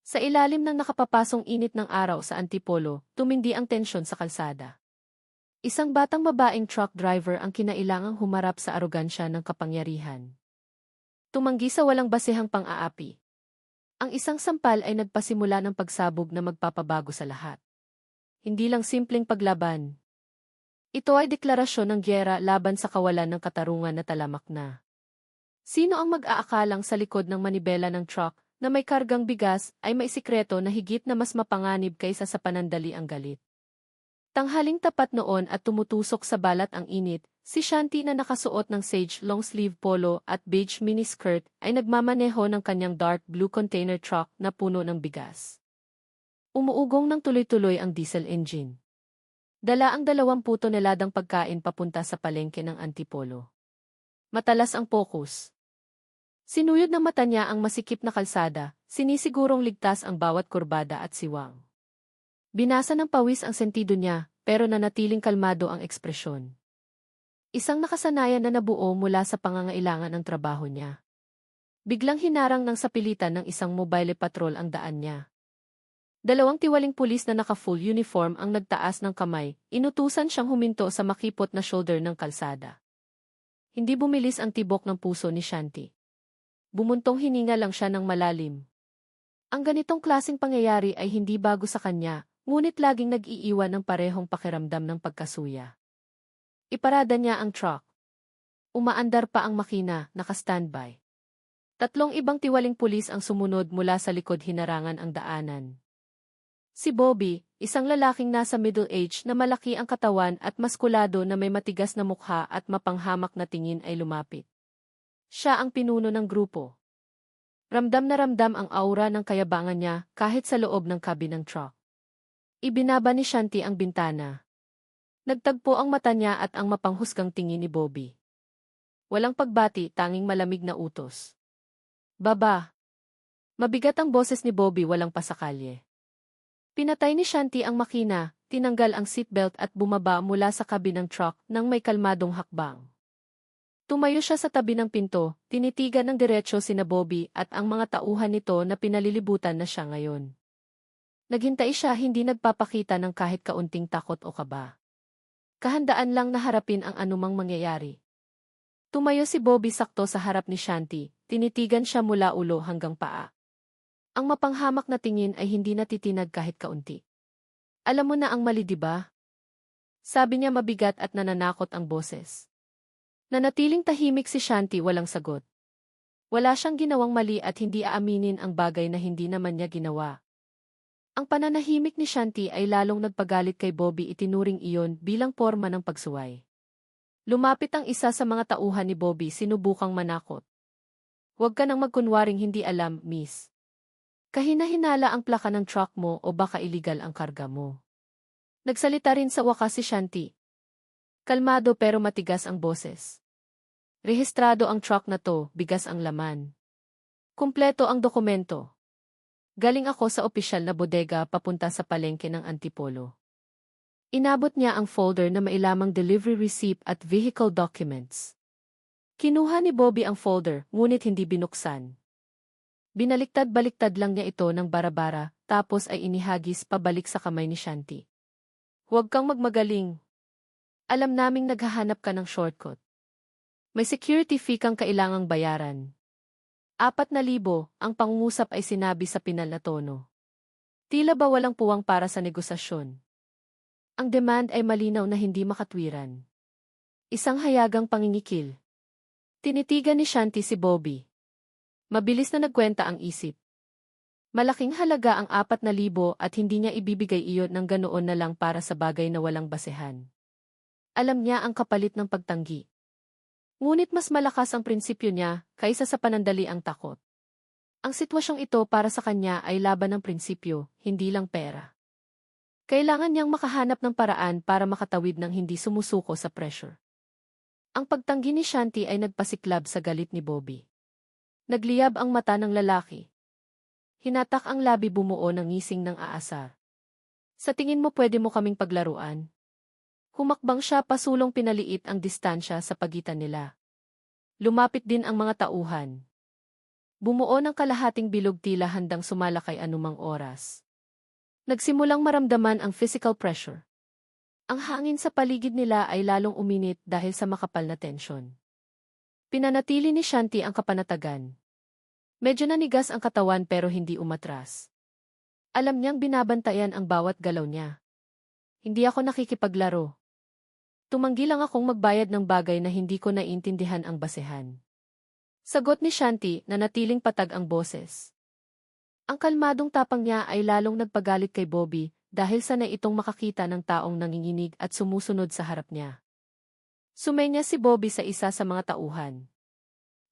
Sa ilalim ng nakapapasong init ng araw sa Antipolo, tumindi ang tensyon sa kalsada. Isang batang babaeng truck driver ang kinailangang humarap sa arogansya ng kapangyarihan. Tumanggi sa walang basehang pang-aapi. Ang isang sampal ay nagpasimula ng pagsabog na magpapabago sa lahat. Hindi lang simpleng paglaban. Ito ay deklarasyon ng giyera laban sa kawalan ng katarungan na talamak na. Sino ang mag-aakalang sa likod ng manibela ng truck na may kargang bigas ay may sikreto na higit na mas mapanganib kaysa sa panandali ang galit? Tanghaling tapat noon at tumutusok sa balat ang init, si Shanti na nakasuot ng sage long-sleeve polo at beige miniskirt ay nagmamaneho ng kanyang dark blue container truck na puno ng bigas. Umuugong ng tuloy-tuloy ang diesel engine. Dala ang 20 toneladang pagkain papunta sa palengke ng Antipolo. Matalas ang focus. Sinuyod ng mata niya ang masikip na kalsada, sinisigurong ligtas ang bawat kurbada at siwang. Binasa ng pawis ang sentido niya, pero nanatiling kalmado ang ekspresyon. Isang nakasanayan na nabuo mula sa pangangailangan ng trabaho niya. Biglang hinarang ng sapilitan ng isang mobile patrol ang daan niya. 2 tiwaling pulis na naka-full uniform ang nagtaas ng kamay, inutusan siyang huminto sa makipot na shoulder ng kalsada. Hindi bumilis ang tibok ng puso ni Shanti. Bumuntong hininga lang siya ng malalim. Ang ganitong klaseng pangyayari ay hindi bago sa kanya, ngunit laging nag-iiwan ng parehong pakiramdam ng pagkasuya. Iparada niya ang truck. Umaandar pa ang makina, naka-standby. 3 ibang tiwaling pulis ang sumunod mula sa likod hinarangan ang daanan. Si Bobby, isang lalaking nasa middle age na malaki ang katawan at maskulado na may matigas na mukha at mapanghamak na tingin ay lumapit. Siya ang pinuno ng grupo. Ramdam na ramdam ang aura ng kayabangan niya kahit sa loob ng cabin ng truck. Ibinaba ni Shanti ang bintana. Nagtagpo ang mata niya at ang mapanghusgang tingin ni Bobby. Walang pagbati, tanging malamig na utos. Baba! Mabigat ang boses ni Bobby, walang pasakalye. Pinatay ni Shanti ang makina, tinanggal ang seatbelt at bumaba mula sa cabin ng truck nang may kalmadong hakbang. Tumayo siya sa tabi ng pinto, tinitigan ng diretsyo sina Bobby at ang mga tauhan nito na pinalilibutan na siya ngayon. Naghintay siya, hindi nagpapakita ng kahit kaunting takot o kaba. Kahandaan lang na harapin ang anumang mangyayari. Tumayo si Bobby sakto sa harap ni Shanti, tinitigan siya mula ulo hanggang paa. Ang mapanghamak na tingin ay hindi natitinag kahit kaunti. Alam mo na ang mali, diba? Sabi niya mabigat at nananakot ang boses. Nanatiling tahimik si Shanti, walang sagot. Wala siyang ginawang mali at hindi aaminin ang bagay na hindi naman niya ginawa. Ang pananahimik ni Shanti ay lalong nagpagalit kay Bobby, itinuring iyon bilang forma ng pagsuway. Lumapit ang isa sa mga tauhan ni Bobby, sinubukang manakot. Huwag ka nang magkunwaring hindi alam, miss. Kahina-hinala ang plaka ng truck mo o baka iligal ang karga mo. Nagsalita rin sa wakas si Shanti. Kalmado pero matigas ang boses. Rehistrado ang truck na to, bigas ang laman. Kumpleto ang dokumento. Galing ako sa opisyal na bodega papunta sa palengke ng Antipolo. Inabot niya ang folder na may lamang delivery receipt at vehicle documents. Kinuha ni Bobby ang folder, ngunit hindi binuksan. Binaliktad-baliktad lang niya ito ng bara-bara, tapos ay inihagis pabalik sa kamay ni Shanti. Huwag kang magmagaling. Alam naming naghahanap ka ng shortcut. May security fee kang kailangang bayaran. 4,000, ang pangungusap ay sinabi sa pinal na tono. Tila ba walang puwang para sa negosasyon? Ang demand ay malinaw na hindi makatwiran. Isang hayagang pangingikil. Tinitigan ni Shanti si Bobby. Mabilis na nagkwenta ang isip. Malaking halaga ang 4,000 at hindi niya ibibigay iyon ng ganoon na lang para sa bagay na walang basehan. Alam niya ang kapalit ng pagtanggi. Ngunit mas malakas ang prinsipyo niya kaysa sa panandali ang takot. Ang sitwasyong ito para sa kanya ay laban ng prinsipyo, hindi lang pera. Kailangan niyang makahanap ng paraan para makatawid ng hindi sumusuko sa pressure. Ang pagtanggi ni Shanti ay nagpasiklab sa galit ni Bobby. Nagliyab ang mata ng lalaki. Hinatak ang labi, bumuo ng ngising ng aasar. Sa tingin mo pwede mo kaming paglaruan? Humakbang siya, pasulong pinaliit ang distansya sa pagitan nila. Lumapit din ang mga tauhan. bumuo ng kalahating bilog tila handang sumalakay anumang oras. Nagsimulang maramdaman ang physical pressure. Ang hangin sa paligid nila ay lalong uminit dahil sa makapal na tensyon. Pinanatili ni Shanti ang kapanatagan. Medyo nanigas ang katawan pero hindi umatras. Alam niyang binabantayan ang bawat galaw niya. Hindi ako nakikipaglaro. Tumanggi lang akong magbayad ng bagay na hindi ko naiintindihan ang basehan. Sagot ni Shanti na natiling patag ang boses. Ang kalmadong tapang niya ay lalong nagpagalit kay Bobby dahil sanay itong makakita ng taong nanginginig at sumusunod sa harap niya. Sumenya si Bobby sa isa sa mga tauhan.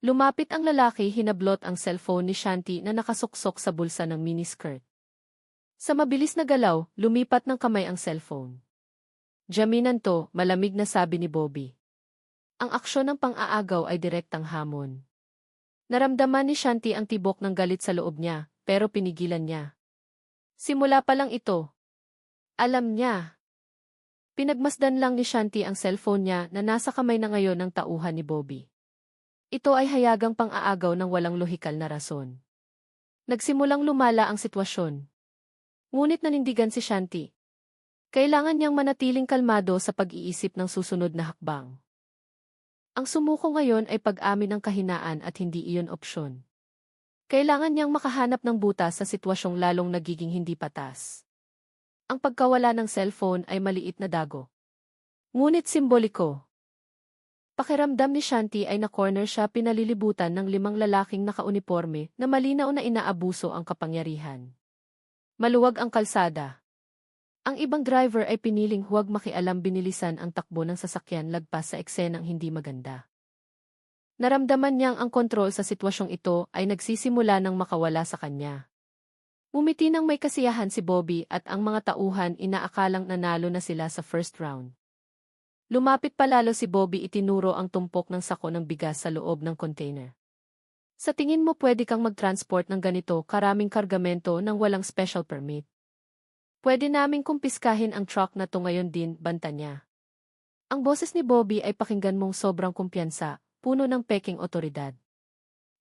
Lumapit ang lalaki, hinablot ang cellphone ni Shanti na nakasuksok sa bulsa ng miniskirt. Sa mabilis na galaw, lumipat ng kamay ang cellphone. Jaminan to, malamig na sabi ni Bobby. Ang aksyon ng pang-aagaw ay direktang hamon. Naramdaman ni Shanti ang tibok ng galit sa loob niya, pero pinigilan niya. Simula pa lang ito. Alam niya. Pinagmasdan lang ni Shanti ang cellphone niya na nasa kamay na ngayon ng tauhan ni Bobby. Ito ay hayagang pang-aagaw ng walang lohikal na rason. Nagsimulang lumala ang sitwasyon. Ngunit nanindigan si Shanti. Kailangan niyang manatiling kalmado sa pag-iisip ng susunod na hakbang. Ang sumuko ngayon ay pag-amin ng kahinaan at hindi iyon opsyon. Kailangan niyang makahanap ng butas sa sitwasyong lalong nagiging hindi patas. Ang pagkawala ng cellphone ay maliit na dago. Ngunit simboliko. Pakiramdam ni Shanti ay na-corner siya, pinalilibutan ng 5 lalaking nakauniporme na malinaw na inaabuso ang kapangyarihan. Maluwag ang kalsada. Ang ibang driver ay piniling huwag makialam, binilisan ang takbo ng sasakyan lagpas sa eksenang hindi maganda. Naramdaman niyang ang kontrol sa sitwasyong ito ay nagsisimula ng makawala sa kanya. Umiti ng may kasiyahan si Bobby at ang mga tauhan inaakalang nanalo na sila sa first round. Lumapit palalo si Bobby, itinuro ang tumpok ng sako ng bigas sa loob ng container. Sa tingin mo pwede kang mag-transport ng ganito karaming kargamento nang walang special permit? Pwede naming kumpiskahin ang truck na to ngayon din, banta niya. Ang boses ni Bobby ay pakinggan mong sobrang kumpiyansa, puno ng peking otoridad.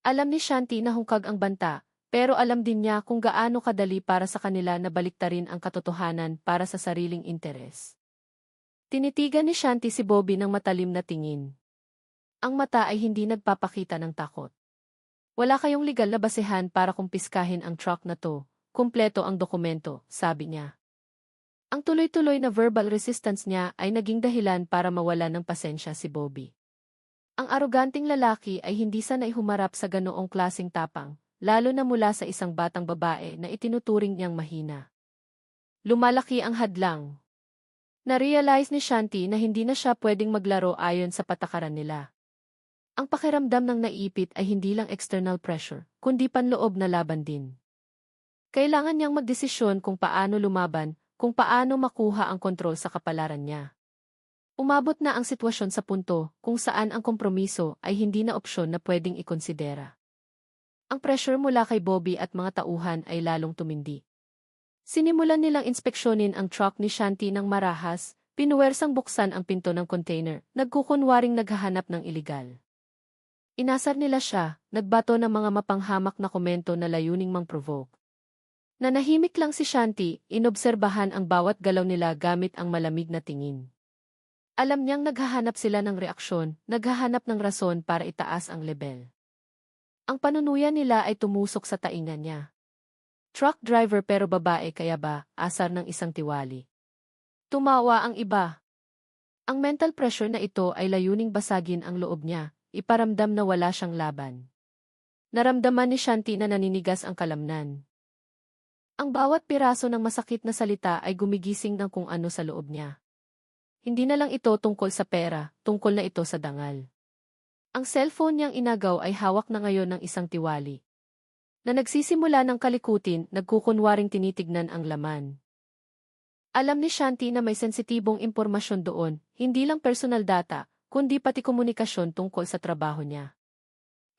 Alam ni Shanti na hungkag ang banta, pero alam din niya kung gaano kadali para sa kanila na baliktarin ang katotohanan para sa sariling interes. Tinitigan ni Shanti si Bobby ng matalim na tingin. Ang mata ay hindi nagpapakita ng takot. Wala kayong legal na basehan para kumpiskahin ang truck na to, kumpleto ang dokumento, sabi niya. Ang tuloy-tuloy na verbal resistance niya ay naging dahilan para mawala ng pasensya si Bobby. Ang aroganting lalaki ay hindi sanay humarap sa ganoong klaseng tapang, lalo na mula sa isang batang babae na itinuturing niyang mahina. Lumalaki ang hadlang. Na-realize ni Shanti na hindi na siya pwedeng maglaro ayon sa patakaran nila. Ang pakiramdam ng naipit ay hindi lang external pressure, kundi panloob na laban din. Kailangan niyang magdesisyon kung paano lumaban, kung paano makuha ang kontrol sa kapalaran niya. Umabot na ang sitwasyon sa punto kung saan ang kompromiso ay hindi na opsyon na pwedeng ikonsidera. Ang pressure mula kay Bobby at mga tauhan ay lalong tumindi. Sinimulan nilang inspeksyonin ang truck ni Shanti ng marahas, pinuwersang buksan ang pinto ng container, nagkukunwaring naghahanap ng iligal. Inasar nila siya, nagbato ng mga mapanghamak na komento na layuning mang-provoke. Nanahimik lang si Shanti, inobserbahan ang bawat galaw nila gamit ang malamig na tingin. Alam niyang naghahanap sila ng reaksyon, naghahanap ng rason para itaas ang lebel. Ang panunuyan nila ay tumusok sa taingan niya. Truck driver pero babae, kaya ba, asar ng isang tiwali. Tumawa ang iba. Ang mental pressure na ito ay layuning basagin ang loob niya, iparamdam na wala siyang laban. Naramdaman ni Shanti na naninigas ang kalamnan. Ang bawat piraso ng masakit na salita ay gumigising ng kung ano sa loob niya. Hindi na lang ito tungkol sa pera, tungkol na ito sa dangal. Ang cellphone niyang inagaw ay hawak na ngayon ng isang tiwali. Na nagsisimula ng kalikutin, nagkukunwaring tinitignan ang laman. Alam ni Shanti na may sensitibong impormasyon doon, hindi lang personal data, kundi pati komunikasyon tungkol sa trabaho niya.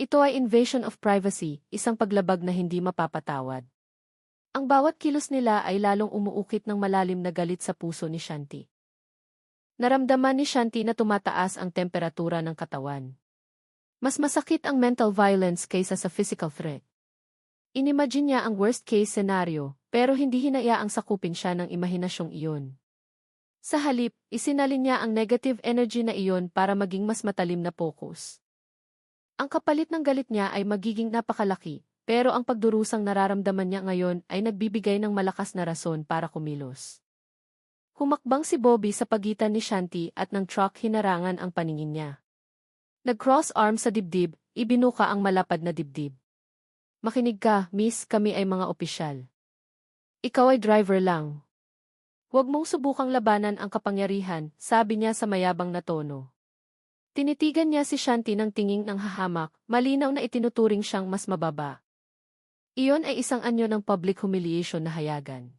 Ito ay invasion of privacy, isang paglabag na hindi mapapatawad. Ang bawat kilos nila ay lalong umuukit ng malalim na galit sa puso ni Shanti. Naramdaman ni Shanti na tumataas ang temperatura ng katawan. Mas masakit ang mental violence kaysa sa physical threat. Inimagine niya ang worst-case scenario, pero hindi hinayaang sakupin siya ng imahinasyong iyon. Sa halip, isinalin niya ang negative energy na iyon para maging mas matalim na focus. Ang kapalit ng galit niya ay magiging napakalaki, pero ang pagdurusang nararamdaman niya ngayon ay nagbibigay ng malakas na rason para kumilos. Humakbang si Bobby sa pagitan ni Shanti at ng truck hinarangan ang paningin niya. Nag-cross arm sa dibdib, ibinuka ang malapad na dibdib. Makinig ka, miss, kami ay mga opisyal. Ikaw ay driver lang. Huwag mong subukang labanan ang kapangyarihan, sabi niya sa mayabang na tono. Tinitigan niya si Shanti ng tinging ng hahamak, malinaw na itinuturing siyang mas mababa. Iyon ay isang anyo ng public humiliation na hayagan.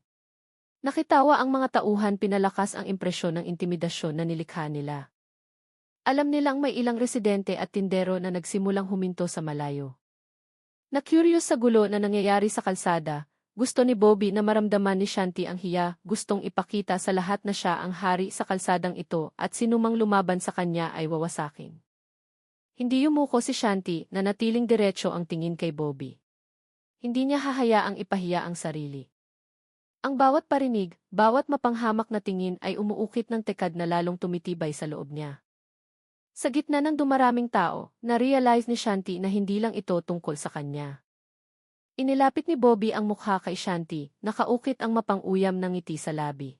Nakitawa ang mga tauhan, pinalakas ang impresyon ng intimidasyon na nilikha nila. Alam nilang may ilang residente at tindero na nagsimulang huminto sa malayo. Na-curious sa gulo na nangyayari sa kalsada, gusto ni Bobby na maramdaman ni Shanti ang hiya, gustong ipakita sa lahat na siya ang hari sa kalsadang ito at sinumang lumaban sa kanya ay wawasakin. Hindi yumuko si Shanti na natiling diretso ang tingin kay Bobby. Hindi niya hahayaang ipahiya ang sarili. Ang bawat parinig, bawat mapanghamak na tingin ay umuukit ng tekad na lalong tumitibay sa loob niya. Sa gitna ng dumaraming tao, na-realize ni Shanti na hindi lang ito tungkol sa kanya. Inilapit ni Bobby ang mukha kay Shanti, nakaukit ang mapang-uyam ng ngiti sa labi.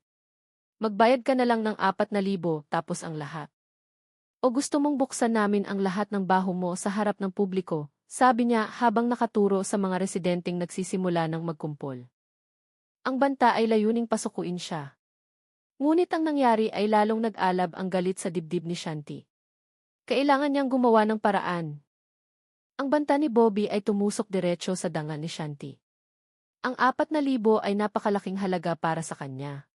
Magbayad ka na lang ng 4,000 tapos ang lahat. O gusto mong buksan namin ang lahat ng baho mo sa harap ng publiko, sabi niya habang nakaturo sa mga residenteng nagsisimula ng magkumpol. Ang banta ay layuning pasukuin siya. Ngunit ang nangyari ay lalong nag-alab ang galit sa dibdib ni Shanti. Kailangan niyang gumawa ng paraan. Ang banta ni Bobby ay tumusok diretso sa danga ni Shanti. Ang 4,000 ay napakalaking halaga para sa kanya.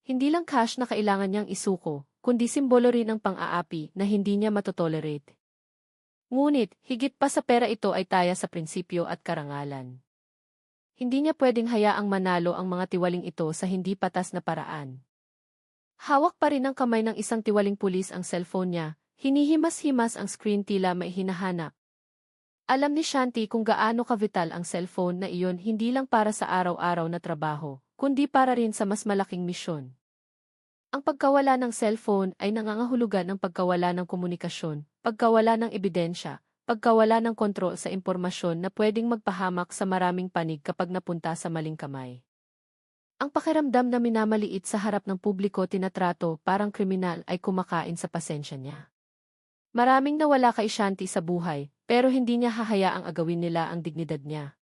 Hindi lang cash na kailangan niyang isuko, kundi simbolo rin ng pang-aapi na hindi niya matotolerate. Ngunit, higit pa sa pera, ito ay taya sa prinsipyo at karangalan. Hindi niya pwedeng hayaang manalo ang mga tiwaling ito sa hindi patas na paraan. Hawak pa rin ng kamay ng isang tiwaling pulis ang cellphone niya, hinihimas-himas ang screen, tila may hinahanap. Alam ni Shanti kung gaano kavital ang cellphone na iyon, hindi lang para sa araw-araw na trabaho, kundi para rin sa mas malaking misyon. Ang pagkawala ng cellphone ay nangangahulugan ng pagkawala ng komunikasyon, pagkawala ng ebidensya, pagkawala ng kontrol sa impormasyon na pwedeng magpahamak sa maraming panig kapag napunta sa maling kamay. Ang pakiramdam na minamaliit sa harap ng publiko, tinatrato parang kriminal, ay kumakain sa pasensya niya. Maraming nawala kay Shanti sa buhay, pero hindi niya hahayaang agawin nila ang dignidad niya.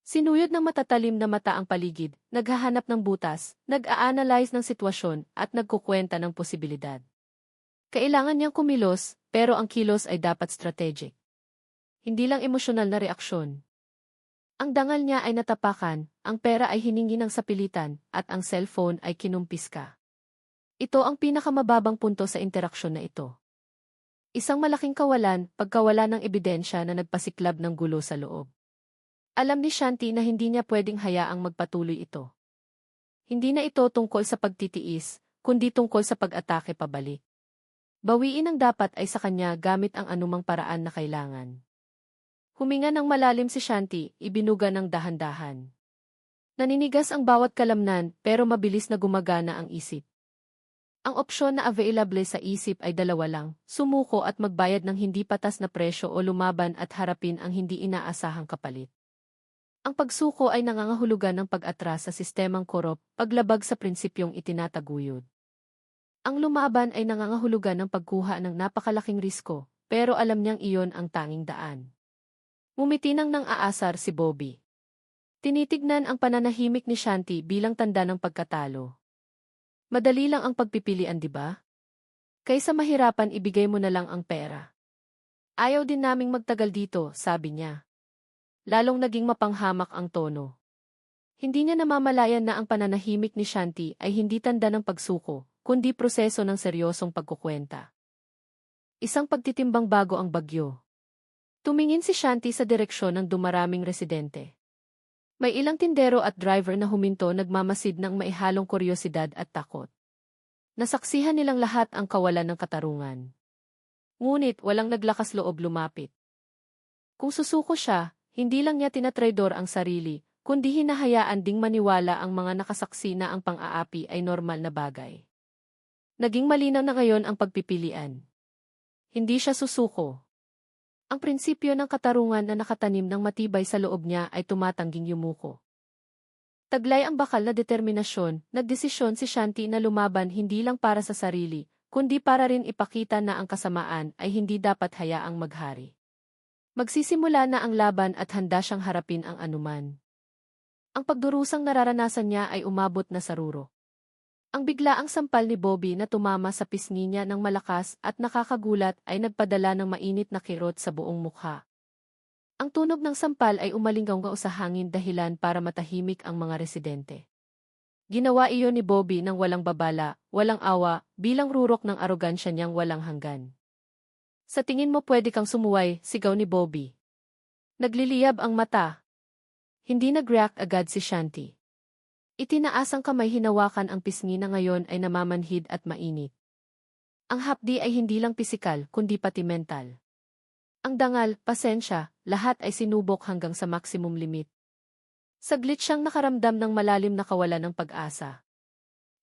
Sinuyod ng matatalim na mata ang paligid, naghahanap ng butas, nag-a-analyze ng sitwasyon, at nagkukwenta ng posibilidad. Kailangan niyang kumilos, pero ang kilos ay dapat strategic. Hindi lang emosyonal na reaksyon. Ang dangal niya ay natapakan, ang pera ay hiningi ng sapilitan, at ang cellphone ay kinumpiska. Ito ang pinakamababang punto sa interaksyon na ito. Isang malaking kawalan, pagkawala ng ebidensya na nagpasiklab ng gulo sa loob. Alam ni Shanti na hindi niya pwedeng hayaang magpatuloy ito. Hindi na ito tungkol sa pagtitiis, kundi tungkol sa pag-atake pabalik. Bawiin ang dapat ay sa kanya gamit ang anumang paraan na kailangan. Huminga ng malalim si Shanti, ibinuga ng dahan-dahan. Naninigas ang bawat kalamnan, pero mabilis na gumagana ang isip. Ang opsyon na available sa isip ay dalawa lang, sumuko at magbayad ng hindi patas na presyo o lumaban at harapin ang hindi inaasahang kapalit. Ang pagsuko ay nangangahulugan ng pag-atras sa sistemang korop, paglabag sa prinsipyong itinataguyod. Ang lumaban ay nangangahulugan ng pagkuha ng napakalaking risko, pero alam niyang iyon ang tanging daan. Ngumiti nang aasar si Bobby. Tinitignan ang pananahimik ni Shanti bilang tanda ng pagkatalo. Madali lang ang pagpipilian, di ba? Kaysa mahirapan, ibigay mo na lang ang pera. Ayaw din naming magtagal dito, sabi niya. Lalong naging mapanghamak ang tono. Hindi niya namamalayan na ang pananahimik ni Shanti ay hindi tanda ng pagsuko, kundi proseso ng seryosong pagkukwenta. Isang pagtitimbang bago ang bagyo. Tumingin si Shanti sa direksyon ng dumaraming residente. May ilang tindero at driver na huminto, nagmamasid ng maihalong kuryosidad at takot. Nasaksihan nilang lahat ang kawalan ng katarungan. Ngunit walang naglakas loob lumapit. Kung susuko siya, hindi lang niya tinatraidor ang sarili, kundi hinahayaan ding maniwala ang mga nakasaksi na ang pang-aapi ay normal na bagay. Naging malinaw na ngayon ang pagpipilian. Hindi siya susuko. Ang prinsipyo ng katarungan na nakatanim ng matibay sa loob niya ay tumatangging yumuko. Taglay ang bakal na determinasyon, nagdesisyon si Shanti na lumaban hindi lang para sa sarili, kundi para rin ipakita na ang kasamaan ay hindi dapat hayaang maghari. Magsisimula na ang laban at handa siyang harapin ang anuman. Ang pagdurusang nararanasan niya ay umabot na sa ruro. Ang biglaang sampal ni Bobby na tumama sa pisngi niya ng malakas at nakakagulat ay nagpadala ng mainit na kirot sa buong mukha. Ang tunog ng sampal ay umalinggaw sa hangin dahilan para matahimik ang mga residente. Ginawa iyon ni Bobby nang walang babala, walang awa, bilang rurok ng arogansya niyang walang hanggan. Sa tingin mo pwede kang sumuway, sigaw ni Bobby. Nagliliyab ang mata. Hindi nag-react agad si Shanti. Itinaas ang kamay, hinawakan ang pisngi na ngayon ay namamanhid at mainit. Ang hapdi ay hindi lang pisikal kundi pati mental. Ang dangal, pasensya, lahat ay sinubok hanggang sa maximum limit. Saglit siyang nakaramdam ng malalim na kawalan ng pag-asa.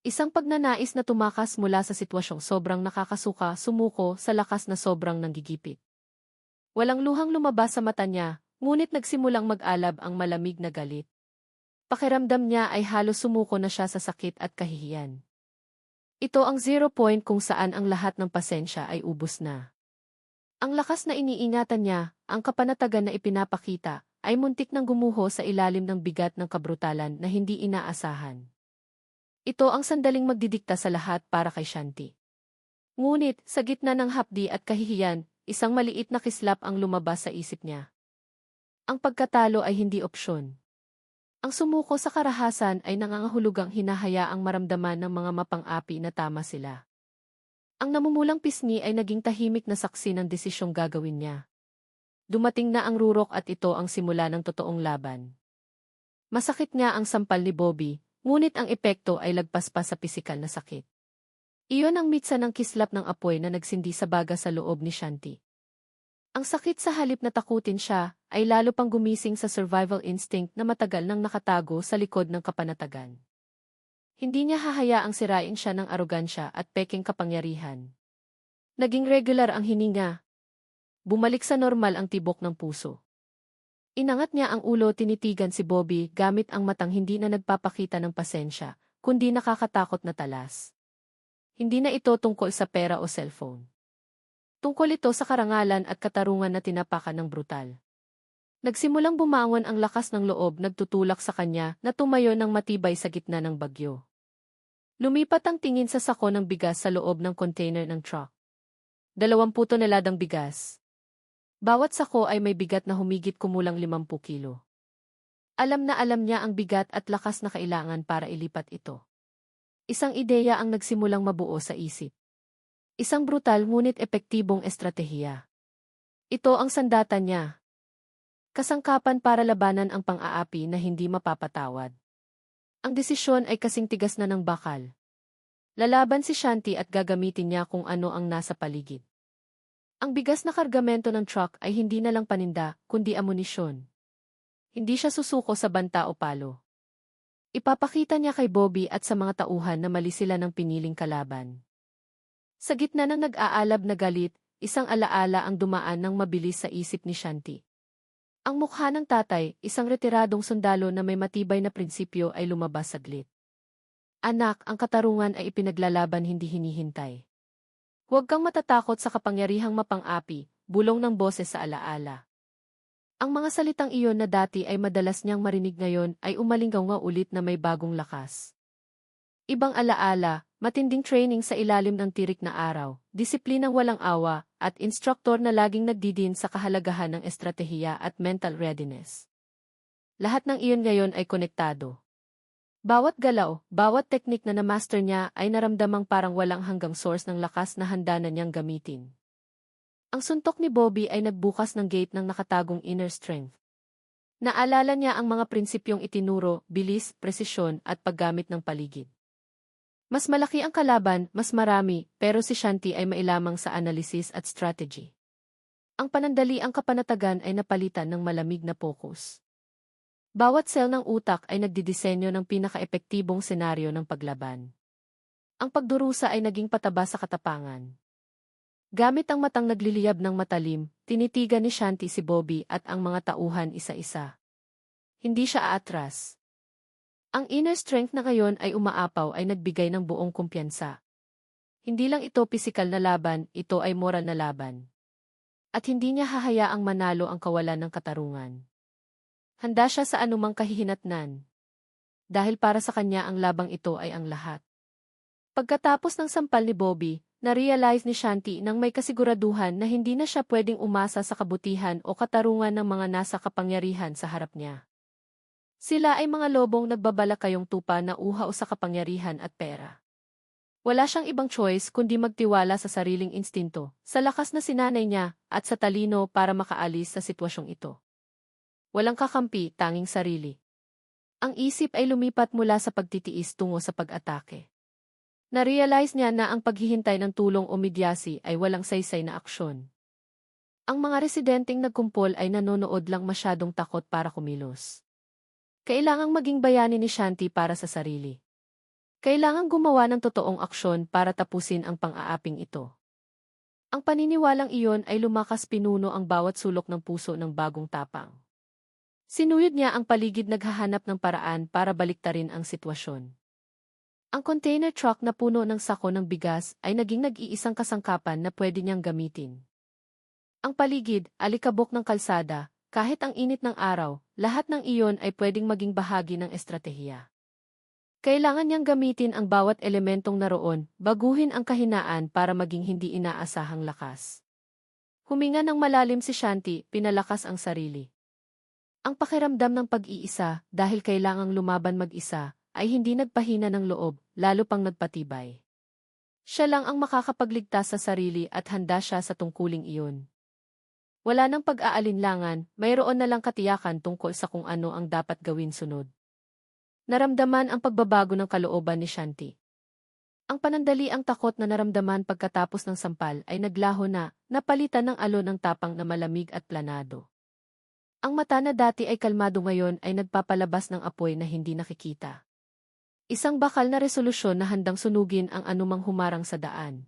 Isang pagnanais na tumakas mula sa sitwasyong sobrang nakakasuka, sumuko sa lakas na sobrang nanggigipit. Walang luhang lumabas sa mata niya, ngunit nagsimulang mag-alab ang malamig na galit. Pakiramdam niya ay halos sumuko na siya sa sakit at kahihiyan. Ito ang 0 point kung saan ang lahat ng pasensya ay ubos na. Ang lakas na iniingatan niya, ang kapanatagan na ipinapakita, ay muntik nang gumuho sa ilalim ng bigat ng kabrutalan na hindi inaasahan. Ito ang sandaling magdidikta sa lahat para kay Shanti. Ngunit, sa gitna ng hapdi at kahihiyan, isang maliit na kislap ang lumabas sa isip niya. Ang pagkatalo ay hindi opsyon. Ang sumuko sa karahasan ay nangangahulugang hinahayaang maramdaman ng mga mapang-api na tama sila. Ang namumulang pisngi ay naging tahimik na saksi ng desisyong gagawin niya. Dumating na ang rurok at ito ang simula ng totoong laban. Masakit nga ang sampal ni Bobby, ngunit ang epekto ay lagpas pa sa pisikal na sakit. Iyon ang mitsa ng kislap ng apoy na nagsindi sa baga sa loob ni Shanti. Ang sakit sa halip na takutin siya, ay lalo pang gumising sa survival instinct na matagal nang nakatago sa likod ng kapanatagan. Hindi niya hahayaang sirain siya ng arogansya at peking kapangyarihan. Naging regular ang hininga. Bumalik sa normal ang tibok ng puso. Inangat niya ang ulo, tinitigan si Bobby gamit ang matang hindi na nagpapakita ng pasensya, kundi nakakatakot na talas. Hindi na ito tungkol sa pera o cellphone. Tungkol ito sa karangalan at katarungan na tinapakan ng brutal. Nagsimulang bumangon ang lakas ng loob, nagtutulak sa kanya na tumayo ng matibay sa gitna ng bagyo. Lumipat ang tingin sa sako ng bigas sa loob ng container ng truck. 20 toneladang bigas. Bawat sako ay may bigat na humigit kumulang 50 kilo. Alam na alam niya ang bigat at lakas na kailangan para ilipat ito. Isang ideya ang nagsimulang mabuo sa isip. Isang brutal ngunit epektibong estratehiya. Ito ang sandata niya. Kasangkapan para labanan ang pang-aapi na hindi mapapatawad. Ang desisyon ay kasing tigas na ng bakal. Lalaban si Shanti at gagamitin niya kung ano ang nasa paligid. Ang bigas na kargamento ng truck ay hindi na lang paninda, kundi amunisyon. Hindi siya susuko sa banta o palo. Ipapakita niya kay Bobby at sa mga tauhan na mali sila ng piniling kalaban. Sa gitna ng nag-aalab na galit, isang alaala ang dumaan ng mabilis sa isip ni Shanti. Ang mukha ng tatay, isang retiradong sundalo na may matibay na prinsipyo, ay lumabas saglit. Anak, ang katarungan ay ipinaglalaban, hindi hinihintay. Huwag kang matatakot sa kapangyarihang mapang-api, bulong ng boses sa alaala. Ang mga salitang iyon na dati ay madalas niyang marinig ngayon ay umalinggaw nga ulit na may bagong lakas. Ibang alaala, matinding training sa ilalim ng tirik na araw, disiplinang walang awa, at instruktor na laging nagdidin sa kahalagahan ng estratehiya at mental readiness. Lahat ng iyon ngayon ay konektado. Bawat galaw, bawat teknik na na-master niya ay naramdamang parang walang hanggang source ng lakas na handa na niyang gamitin. Ang suntok ni Bobby ay nagbukas ng gate ng nakatagong inner strength. Naalala niya ang mga prinsipyong itinuro, bilis, presisyon, at paggamit ng paligid. Mas malaki ang kalaban, mas marami, pero si Shanti ay mailamang sa analysis at strategy. Ang panandaliang kapanatagan ay napalitan ng malamig na focus. Bawat cell ng utak ay nagdidisenyo ng pinaka-epektibong senaryo ng paglaban. Ang pagdurusa ay naging pataba sa katapangan. Gamit ang matang nagliliyab ng matalim, tinitigan ni Shanti si Bobby at ang mga tauhan isa-isa. Hindi siya aatras. Ang inner strength na ngayon ay umaapaw ay nagbigay ng buong kumpiyansa. Hindi lang ito pisikal na laban, ito ay moral na laban. At hindi niya hahayaang manalo ang kawalan ng katarungan. Handa siya sa anumang kahihinatnan. Dahil para sa kanya ang labang ito ay ang lahat. Pagkatapos ng sampal ni Bobby, na-realize ni Shanti nang may kasiguraduhan na hindi na siya pwedeng umasa sa kabutihan o katarungan ng mga nasa kapangyarihan sa harap niya. Sila ay mga lobong nagbabalakayong tupa na uhaw sa kapangyarihan at pera. Wala siyang ibang choice kundi magtiwala sa sariling instinto, sa lakas na sinanay niya, at sa talino para makaalis sa sitwasyong ito. Walang kakampi, tanging sarili. Ang isip ay lumipat mula sa pagtitiis tungo sa pag-atake. Na-realize niya na ang paghihintay ng tulong o midyasi ay walang saysay na aksyon. Ang mga residenteng nagkumpol ay nanonood lang masyadong takot para kumilos. Kailangang maging bayani ni Shanti para sa sarili. Kailangang gumawa ng totoong aksyon para tapusin ang pang-aaping ito. Ang paniniwalang iyon ay lumakas pinuno ang bawat sulok ng puso ng bagong tapang. Sinuyod niya ang paligid naghahanap ng paraan para baliktarin ang sitwasyon. Ang container truck na puno ng sako ng bigas ay naging nag-iisang kasangkapan na pwede niyang gamitin. Ang paligid, alikabok ng kalsada, kahit ang init ng araw, lahat ng iyon ay pwedeng maging bahagi ng estratehiya. Kailangan niyang gamitin ang bawat elementong naroon, baguhin ang kahinaan para maging hindi inaasahang lakas. Huminga ng malalim si Shanti, pinalakas ang sarili. Ang pakiramdam ng pag-iisa, dahil kailangang lumaban mag-isa, ay hindi nagpahina ng loob, lalo pang nagpatibay. Siya lang ang makakapagligtas sa sarili at handa siya sa tungkuling iyon. Wala nang pag-aalinlangan, mayroon na lang katiyakan tungkol sa kung ano ang dapat gawin sunod. Naramdaman ang pagbabago ng kalooban ni Shanti. Ang panandaliang takot na naramdaman pagkatapos ng sampal ay naglaho na, napalitan ng alon ng tapang na malamig at planado. Ang mata na dati ay kalmado ngayon ay nagpapalabas ng apoy na hindi nakikita. Isang bakal na resolusyon na handang sunugin ang anumang humarang sa daan.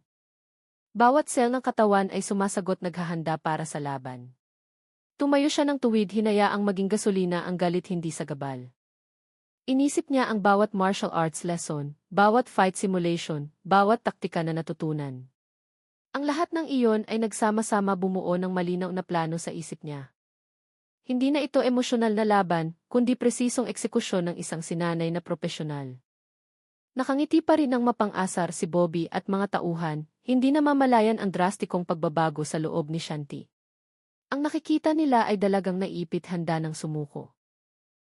Bawat sel ng katawan ay sumasagot naghahanda para sa laban. Tumayo siya ng tuwid hinayaang maging gasolina ang galit hindi sa gabal. Inisip niya ang bawat martial arts lesson, bawat fight simulation, bawat taktika na natutunan. Ang lahat ng iyon ay nagsama-sama bumuo ng malinaw na plano sa isip niya. Hindi na ito emosyonal na laban, kundi presisong eksekusyon ng isang sinanay na propesyonal. Nakangiti pa rin ng mapang-asar si Bobby at mga tauhan, hindi na mamalayan ang drastikong pagbabago sa loob ni Shanti. Ang nakikita nila ay dalagang naipit handa ng sumuko.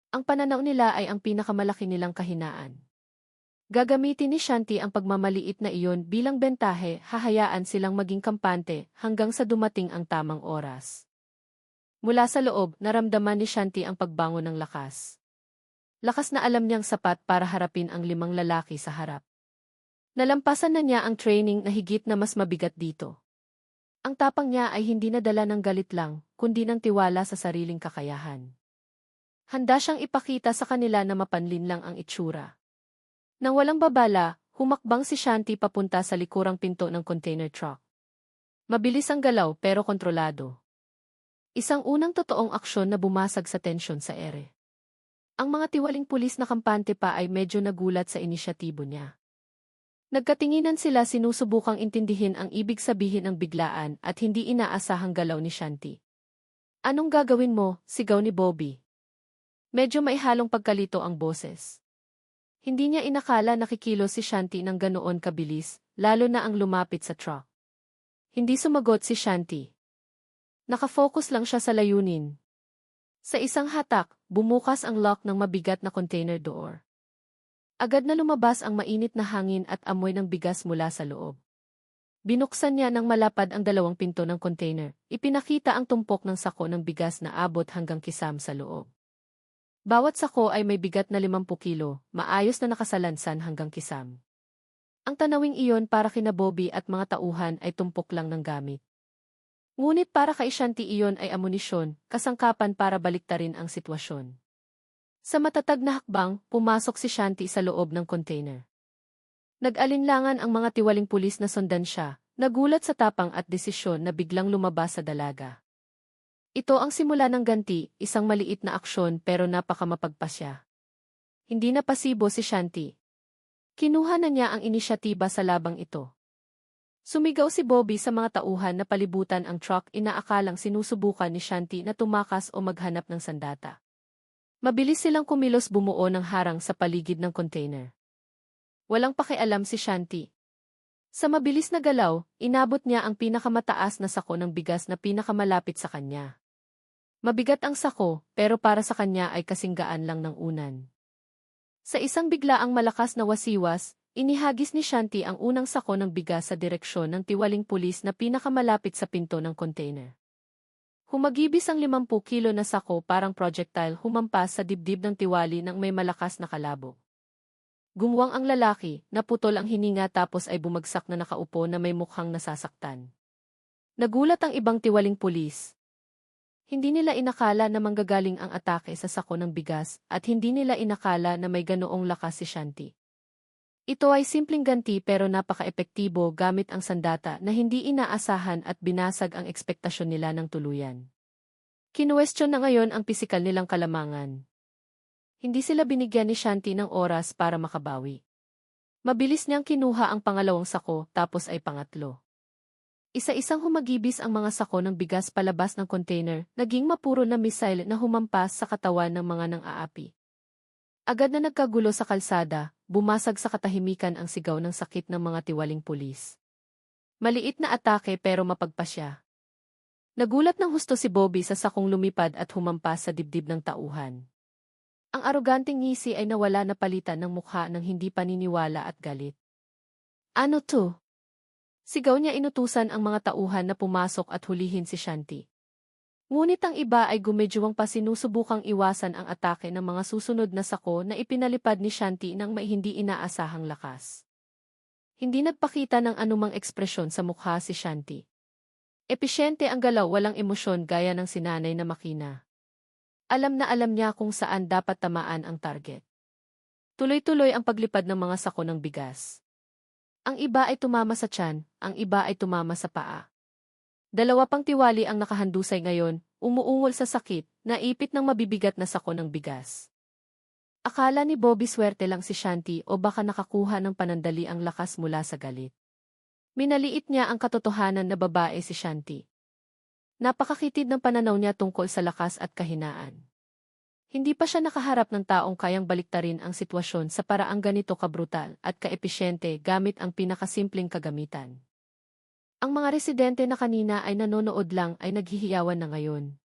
Ang pananaw nila ay ang pinakamalaki nilang kahinaan. Gagamitin ni Shanti ang pagmamaliit na iyon bilang bentahe, hahayaan silang maging kampante hanggang sa dumating ang tamang oras. Mula sa loob, naramdaman ni Shanti ang pagbangon ng lakas. Lakas na alam niyang sapat para harapin ang 5 lalaki sa harap. Nalampasan na niya ang training na higit na mas mabigat dito. Ang tapang niya ay hindi nadala ng galit lang, kundi ng tiwala sa sariling kakayahan. Handa siyang ipakita sa kanila na mapanlin lang ang itsura. Nang walang babala, humakbang si Shanti papunta sa likurang pinto ng container truck. Mabilis ang galaw pero kontrolado. Isang unang totoong aksyon na bumasag sa tensyon sa ere. Ang mga tiwaling pulis na kampante pa ay medyo nagulat sa inisyatibo niya. Nagkatinginan sila sinusubukang intindihin ang ibig sabihin ng biglaan at hindi inaasahang galaw ni Shanti. Anong gagawin mo? Sigaw ni Bobby. Medyo maihalong pagkalito ang boses. Hindi niya inakala nakikilos si Shanti ng ganoon kabilis, lalo na ang lumapit sa truck. Hindi sumagot si Shanti. Nakafocus lang siya sa layunin. Sa isang hatak, bumukas ang lock ng mabigat na container door. Agad na lumabas ang mainit na hangin at amoy ng bigas mula sa loob. Binuksan niya ng malapad ang 2 pinto ng container. Ipinakita ang tumpok ng sako ng bigas na abot hanggang kisam sa loob. Bawat sako ay may bigat na 50 kilo, maayos na nakasalansan hanggang kisam. Ang tanawing iyon para kina Bobby at mga tauhan ay tumpok lang ng gamit. Ngunit para kay Shanti iyon ay amunisyon, kasangkapan para baliktarin ang sitwasyon. Sa matatag na hakbang, pumasok si Shanti sa loob ng container. Nag-alinlangan ang mga tiwaling pulis na sundan siya, nagulat sa tapang at desisyon na biglang lumabas sa dalaga. Ito ang simula ng ganti, isang maliit na aksyon pero napakamapagpasya. Hindi na pasibo si Shanti. Kinuha na niya ang inisyatiba sa labang ito. Sumigaw si Bobby sa mga tauhan na palibutan ang truck, inaakalang sinusubukan ni Shanti na tumakas o maghanap ng sandata. Mabilis silang kumilos, bumuo ng harang sa paligid ng container. Walang pakialam si Shanti. Sa mabilis na galaw, inabot niya ang pinakamataas na sako ng bigas na pinakamalapit sa kanya. Mabigat ang sako, pero para sa kanya ay kasinggaan lang ng unan. Sa isang biglaang malakas na wasiwas, inihagis ni Shanti ang unang sako ng bigas sa direksyon ng tiwaling pulis na pinakamalapit sa pinto ng container. Humagibis ang 50 kilo na sako, parang projectile, humampas sa dibdib ng tiwali ng may malakas na kalabo. Gumwang ang lalaki, naputol ang hininga tapos ay bumagsak na nakaupo na may mukhang nasasaktan. Nagulat ang ibang tiwaling pulis. Hindi nila inakala na manggagaling ang atake sa sako ng bigas at hindi nila inakala na may ganoong lakas si Shanti. Ito ay simpleng ganti pero napaka-epektibo gamit ang sandata na hindi inaasahan at binasag ang ekspektasyon nila ng tuluyan. Kinuwestiyon na ngayon ang pisikal nilang kalamangan. Hindi sila binigyan ni Shanti ng oras para makabawi. Mabilis niyang kinuha ang pangalawang sako tapos ay pangatlo. Isa-isang humagibis ang mga sako ng bigas palabas ng container, naging mapuro na missile na humampas sa katawan ng mga nang-aapi. Agad na nagkagulo sa kalsada, bumasag sa katahimikan ang sigaw ng sakit ng mga tiwaling pulis. Maliit na atake pero mapagpasya. Nagulat ng husto si Bobby sa sakong lumipad at humampas sa dibdib ng tauhan. Ang aroganteng ngisi ay nawala na palitan ng mukha ng hindi paniniwala at galit. Ano to? Sigaw niya, inutusan ang mga tauhan na pumasok at hulihin si Shanti. Ngunit ang iba ay gumedyoang pa, sinusubukang iwasan ang atake ng mga susunod na sako na ipinalipad ni Shanti ng may hindi inaasahang lakas. Hindi nagpakita ng anumang ekspresyon sa mukha si Shanti. Episyente ang galaw, walang emosyon gaya ng sinanay na makina. Alam na alam niya kung saan dapat tamaan ang target. Tuloy-tuloy ang paglipad ng mga sako ng bigas. Ang iba ay tumama sa tiyan, ang iba ay tumama sa paa. Dalawa pang tiwali ang nakahandusay ngayon, umuungol sa sakit, naipit ng mabibigat na sako ng bigas. Akala ni Bobby swerte lang si Shanti o baka nakakuha ng panandali ang lakas mula sa galit. Minaliit niya ang katotohanan na babae si Shanti. Napakakitid ng pananaw niya tungkol sa lakas at kahinaan. Hindi pa siya nakaharap ng taong kayang baliktarin ang sitwasyon sa paraang ganito kabrutal at kaepisyente gamit ang pinakasimpleng kagamitan. Ang mga residente na kanina ay nanonood lang ay naghihiyawan na ngayon.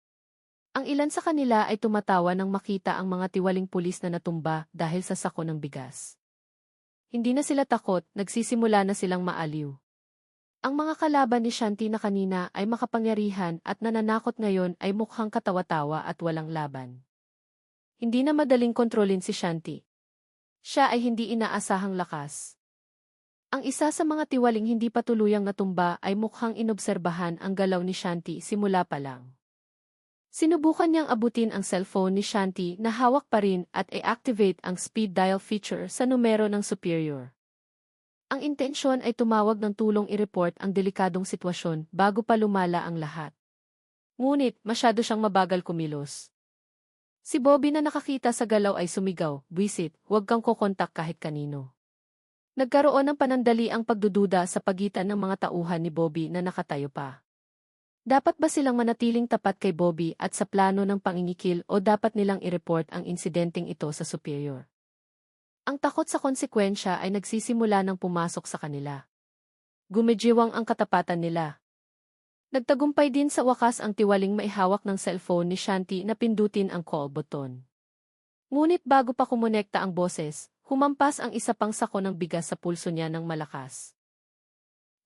Ang ilan sa kanila ay tumatawa nang makita ang mga tiwaling pulis na natumba dahil sa sako ng bigas. Hindi na sila takot, nagsisimula na silang maaliw. Ang mga kalaban ni Shanti na kanina ay makapangyarihan at nananakot ngayon ay mukhang katawa-tawa at walang laban. Hindi na madaling kontrolin si Shanti. Siya ay hindi inaasahang lakas. Ang isa sa mga tiwaling hindi pa tuluyang natumba ay mukhang inobserbahan ang galaw ni Shanti simula pa lang. Sinubukan niyang abutin ang cellphone ni Shanti na hawak pa rin at i-activate ang speed dial feature sa numero ng superior. Ang intensyon ay tumawag ng tulong i-report ang delikadong sitwasyon bago pa lumala ang lahat. Ngunit masyado siyang mabagal kumilos. Si Bobby na nakakita sa galaw ay sumigaw, "Buisit, huwag kang kokontak kahit kanino." Nagkaroon ng panandali ang pagdududa sa pagitan ng mga tauhan ni Bobby na nakatayo pa. Dapat ba silang manatiling tapat kay Bobby at sa plano ng pangingikil o dapat nilang i-report ang insidenteng ito sa superior? Ang takot sa konsekwensya ay nagsisimula ng pumasok sa kanila. Gumedjiwang ang katapatan nila. Nagtagumpay din sa wakas ang tiwaling maihawak ng cellphone ni Shanti na pindutin ang call button. Ngunit bago pa kumonekta ang boses, humampas ang isa pang sako ng bigas sa pulso niya ng malakas.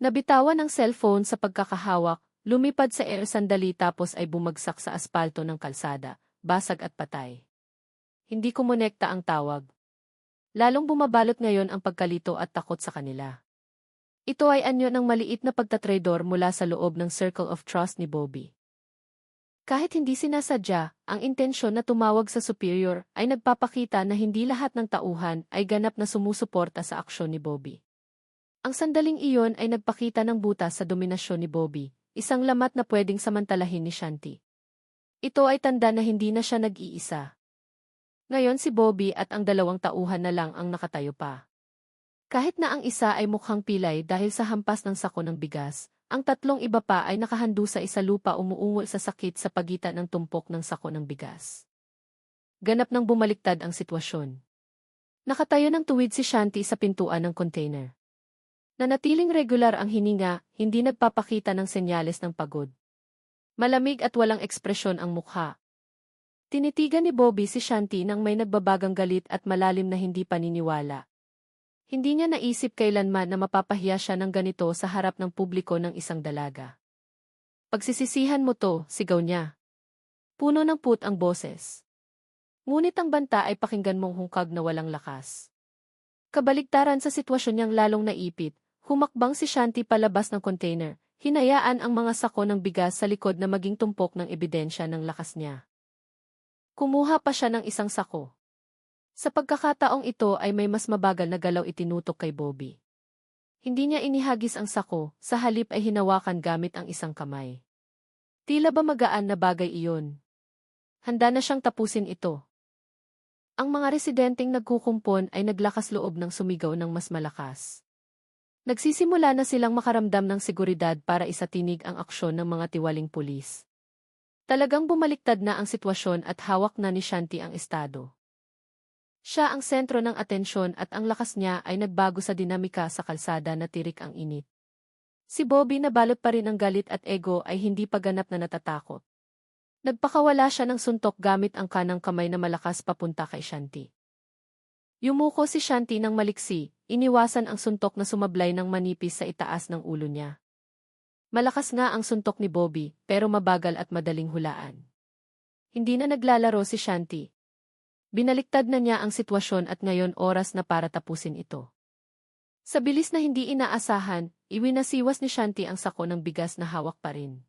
Nabitawan ang cellphone sa pagkakahawak, lumipad sa air sandali tapos ay bumagsak sa aspalto ng kalsada, basag at patay. Hindi kumonekta ang tawag. Lalong bumabalot ngayon ang pagkalito at takot sa kanila. Ito ay anyo ng maliit na pagtatraidor mula sa loob ng circle of trust ni Bobby. Kahit hindi sinasadya, ang intensyon na tumawag sa superior ay nagpapakita na hindi lahat ng tauhan ay ganap na sumusuporta sa aksyon ni Bobby. Ang sandaling iyon ay nagpakita ng butas sa dominasyon ni Bobby, isang lamat na pwedeng samantalahin ni Shanti. Ito ay tanda na hindi na siya nag-iisa. Ngayon si Bobby at ang dalawang tauhan na lang ang nakatayo pa. Kahit na ang isa ay mukhang pilay dahil sa hampas ng sako ng bigas, ang tatlong iba pa ay nakahandusa sa lupa umuungol sa sakit sa pagitan ng tumpok ng sako ng bigas. Ganap nang bumaliktad ang sitwasyon. Nakatayo ng tuwid si Shanti sa pintuan ng container. Nanatiling regular ang hininga, hindi nagpapakita ng senyales ng pagod. Malamig at walang ekspresyon ang mukha. Tinitigan ni Bobby si Shanti nang may nagbabagang galit at malalim na hindi paniniwala. Hindi niya naisip kailanman na mapapahiya siya ng ganito sa harap ng publiko ng isang dalaga. Pagsisisihan mo to, sigaw niya. Puno ng put ang boses. Ngunit ang banta ay pakinggan mong hungkag na walang lakas. Kabaligtaran sa sitwasyon niyang lalong naipit, humakbang si Shanti palabas ng container, hinayaan ang mga sako ng bigas sa likod na maging tumpok ng ebidensya ng lakas niya. Kumuha pa siya ng isang sako. Sa pagkakataong ito ay may mas mabagal na galaw itinutok kay Bobby. Hindi niya inihagis ang sako, sa halip ay hinawakan gamit ang isang kamay. Tila ba magaan na bagay iyon? Handa na siyang tapusin ito. Ang mga residenteng nagkukumpon ay naglakas loob ng sumigaw ng mas malakas. Nagsisimula na silang makaramdam ng seguridad para isatinig ang aksyon ng mga tiwaling pulis. Talagang bumaliktad na ang sitwasyon at hawak na ni Shanti ang estado. Siya ang sentro ng atensyon at ang lakas niya ay nagbago sa dinamika sa kalsada na tirik ang init. Si Bobby na balot pa rin ang galit at ego ay hindi pa ganap na natatakot. Nagpakawala siya ng suntok gamit ang kanang kamay na malakas papunta kay Shanti. Yumuko si Shanti ng maliksi, iniwasan ang suntok na sumablay ng manipis sa itaas ng ulo niya. Malakas nga ang suntok ni Bobby, pero mabagal at madaling hulaan. Hindi na naglalaro si Shanti. Binaliktad na niya ang sitwasyon at ngayon oras na para tapusin ito. Sa bilis na hindi inaasahan, iwinasiwas ni Shanti ang sako ng bigas na hawak pa rin.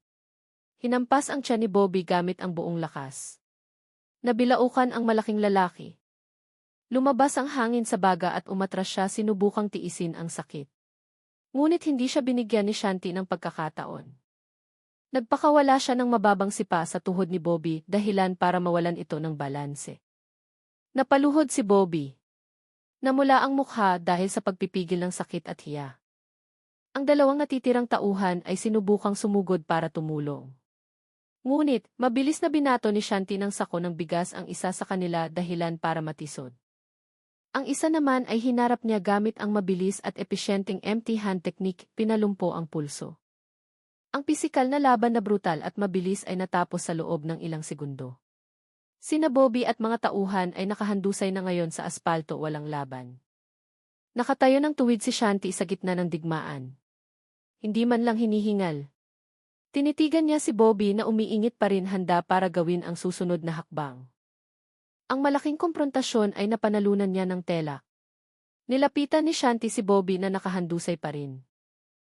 Hinampas ang tiyan ni Bobby gamit ang buong lakas. Nabilaukan ang malaking lalaki. Lumabas ang hangin sa baga at umatras siya sinubukang tiisin ang sakit. Ngunit hindi siya binigyan ni Shanti ng pagkakataon. Nagpakawala siya ng mababang sipa sa tuhod ni Bobby dahilan para mawalan ito ng balanse. Napaluhod si Bobby. Namula ang mukha dahil sa pagpipigil ng sakit at hiya. Ang dalawang natitirang tauhan ay sinubukang sumugod para tumulong. Ngunit, mabilis na binato ni Shanti ng sako ng bigas ang isa sa kanila dahilan para matisod. Ang isa naman ay hinarap niya gamit ang mabilis at epesyenteng empty hand technique, pinalumpo ang pulso. Ang pisikal na laban na brutal at mabilis ay natapos sa loob ng ilang segundo. Sina Bobby at mga tauhan ay nakahandusay na ngayon sa aspalto walang laban. Nakatayo ng tuwid si Shanti sa gitna ng digmaan. Hindi man lang hinihingal. Tinitigan niya si Bobby na umiingit pa rin handa para gawin ang susunod na hakbang. Ang malaking komprontasyon ay napanalunan niya ng tela. Nilapitan ni Shanti si Bobby na nakahandusay pa rin.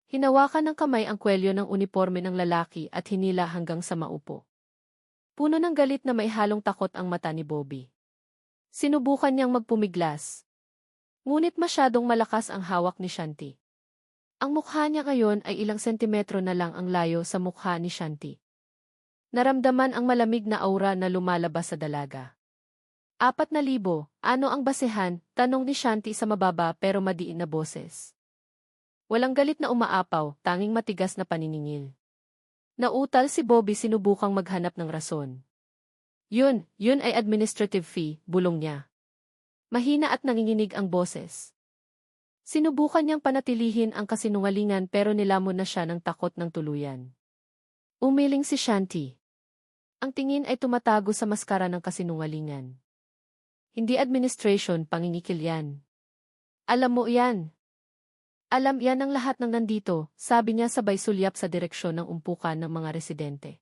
Hinawakan ng kamay ang kwelyo ng uniforme ng lalaki at hinila hanggang sa maupo. Puno ng galit na may halong takot ang mata ni Bobby. Sinubukan niyang magpumiglas. Ngunit masyadong malakas ang hawak ni Shanti. Ang mukha niya ngayon ay ilang sentimetro na lang ang layo sa mukha ni Shanti. Naramdaman ang malamig na aura na lumalabas sa dalaga. 4,000, ano ang basehan? Tanong ni Shanti sa mababa pero madiin na boses. Walang galit na umaapaw, tanging matigas na paniningil. Nautal si Bobby sinubukang maghanap ng rason. Yun ay administrative fee, bulong niya. Mahina at nanginginig ang boses. Sinubukan niyang panatilihin ang kasinungalingan pero nilamon na siya ng takot ng tuluyan. Umiling si Shanti. Ang tingin ay tumatago sa maskara ng kasinungalingan. Hindi administration, pangingikil yan. Alam mo yan. Alam yan ng lahat ng nandito, sabi niya sabay sulyap sa direksyon ng umpukan ng mga residente.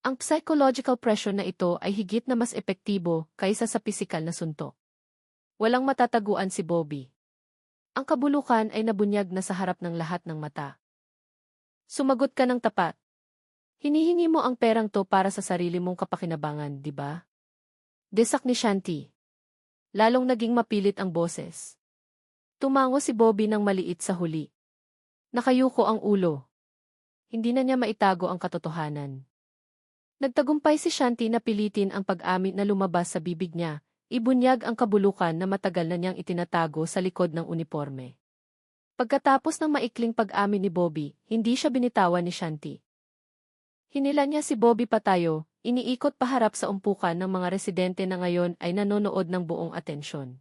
Ang psychological pressure na ito ay higit na mas epektibo kaysa sa pisikal na suntok. Walang matataguan si Bobby. Ang kabulukan ay nabunyag na sa harap ng lahat ng mata. Sumagot ka ng tapat. Hinihingi mo ang perang to para sa sarili mong kapakinabangan, di ba? Desak ni Shanti. Lalong naging mapilit ang boses. Tumango si Bobby ng maliit sa huli. Nakayuko ang ulo. Hindi na niya maitago ang katotohanan. Nagtagumpay si Shanti na pilitin ang pag-amin na lumabas sa bibig niya, ibunyag ang kabulukan na matagal na niyang itinatago sa likod ng uniforme. Pagkatapos ng maikling pag-amin ni Bobby, hindi siya binitawan ni Shanti. Hinila niya si Bobby patayo, iniikot paharap sa umpukan ng mga residente na ngayon ay nanonood ng buong atensyon.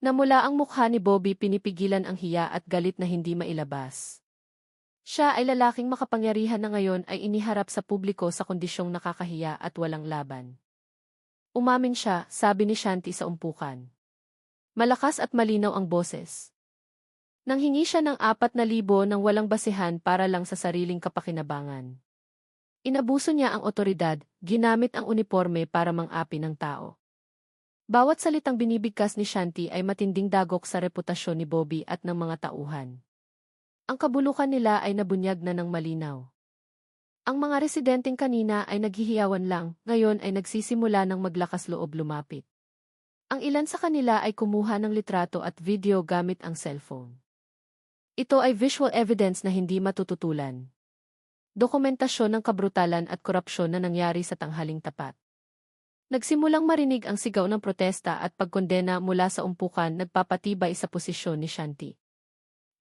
Namula ang mukha ni Bobby, pinipigilan ang hiya at galit na hindi mailabas. Siya ay lalaking makapangyarihan na ngayon ay iniharap sa publiko sa kondisyong nakakahiya at walang laban. Umamin siya, sabi ni Shanti sa umpukan. Malakas at malinaw ang boses. Nanghingi siya ng 4,000 ng walang basihan para lang sa sariling kapakinabangan. Inabuso niya ang otoridad, ginamit ang uniforme para mang-api ng tao. Bawat salitang binibigkas ni Shanti ay matinding dagok sa reputasyon ni Bobby at ng mga tauhan. Ang kabulukan nila ay nabunyag na ng malinaw. Ang mga residenteng kanina ay naghihiyawan lang, ngayon ay nagsisimula ng maglakas loob lumapit. Ang ilan sa kanila ay kumuha ng litrato at video gamit ang cellphone. Ito ay visual evidence na hindi matututulan. Dokumentasyon ng kabrutalan at korupsyon na nangyari sa tanghaling tapat. Nagsimulang marinig ang sigaw ng protesta at pagkondena mula sa umpukan, nagpapatibay sa posisyon ni Shanti.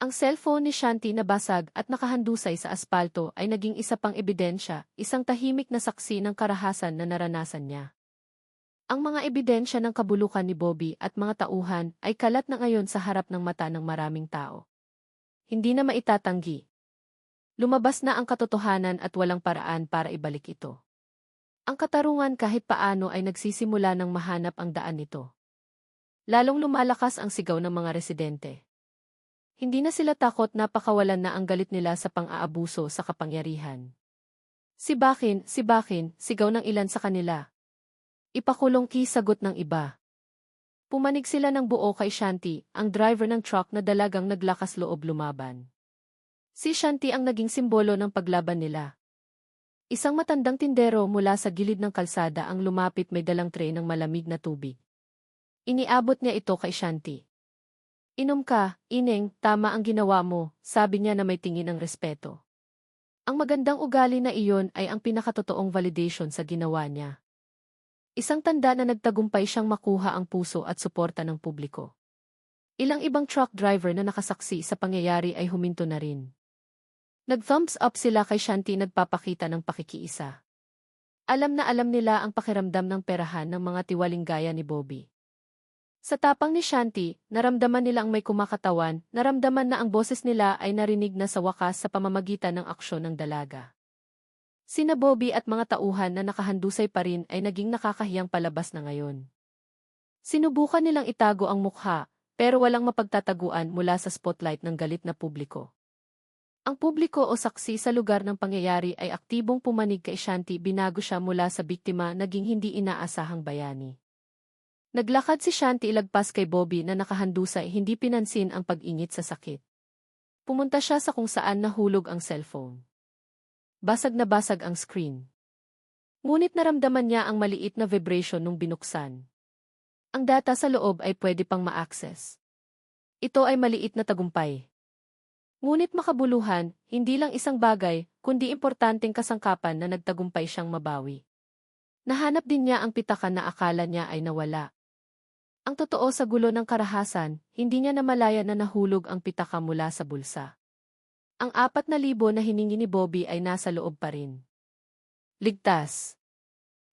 Ang cellphone ni Shanti na basag at nakahandusay sa aspalto ay naging isa pang ebidensya, isang tahimik na saksi ng karahasan na naranasan niya. Ang mga ebidensya ng kabulukan ni Bobby at mga tauhan ay kalat na ngayon sa harap ng mata ng maraming tao. Hindi na maitatanggi. Lumabas na ang katotohanan at walang paraan para ibalik ito. Ang katarungan kahit paano ay nagsisimula ng mahanap ang daan nito. Lalong lumalakas ang sigaw ng mga residente. Hindi na sila takot, napakawalan na ang galit nila sa pang-aabuso sa kapangyarihan. Sibakin, sigaw ng ilan sa kanila. Ipakulong ki, sagot ng iba. Pumanig sila ng buo kay Shanti, ang driver ng truck na dalagang naglakas loob lumaban. Si Shanti ang naging simbolo ng paglaban nila. Isang matandang tindero mula sa gilid ng kalsada ang lumapit, may dalang tray ng malamig na tubig. Iniabot niya ito kay Shanti. Inom ka, Ineng, tama ang ginawa mo, sabi niya na may tingin ng respeto. Ang magandang ugali na iyon ay ang pinakatotoong validation sa ginawa niya. Isang tanda na nagtagumpay siyang makuha ang puso at suporta ng publiko. Ilang ibang truck driver na nakasaksi sa pangyayari ay huminto na rin. Nag-thumbs up sila kay Shanti, nagpapakita ng pakikiisa. Alam na alam nila ang pakiramdam ng perahan ng mga tiwaling gaya ni Bobby. Sa tapang ni Shanti, naramdaman nilang may kumakatawan, naramdaman na ang boses nila ay narinig na sa wakas sa pamamagitan ng aksyon ng dalaga. Sina Bobby at mga tauhan na nakahandusay pa rin ay naging nakakahiyang palabas na ngayon. Sinubukan nilang itago ang mukha, pero walang mapagtataguan mula sa spotlight ng galit na publiko. Ang publiko o saksi sa lugar ng pangyayari ay aktibong pumanig kay Shanti, binago siya mula sa biktima naging hindi inaasahang bayani. Naglakad si Shanti ilagpas kay Bobby na nakahandusay, hindi pinansin ang pag-ingit sa sakit. Pumunta siya sa kung saan nahulog ang cellphone. Basag na basag ang screen. Ngunit naramdaman niya ang maliit na vibration nung binuksan. Ang data sa loob ay pwede pang ma-access. Ito ay maliit na tagumpay. Ngunit makabuluhan, hindi lang isang bagay, kundi importanteng kasangkapan na nagtagumpay siyang mabawi. Nahanap din niya ang pitaka na akala niya ay nawala. Ang totoo, sa gulo ng karahasan, hindi niya namalaya na nahulog ang pitaka mula sa bulsa. Ang 4,000 na hiningi ni Bobby ay nasa loob pa rin. Ligtas.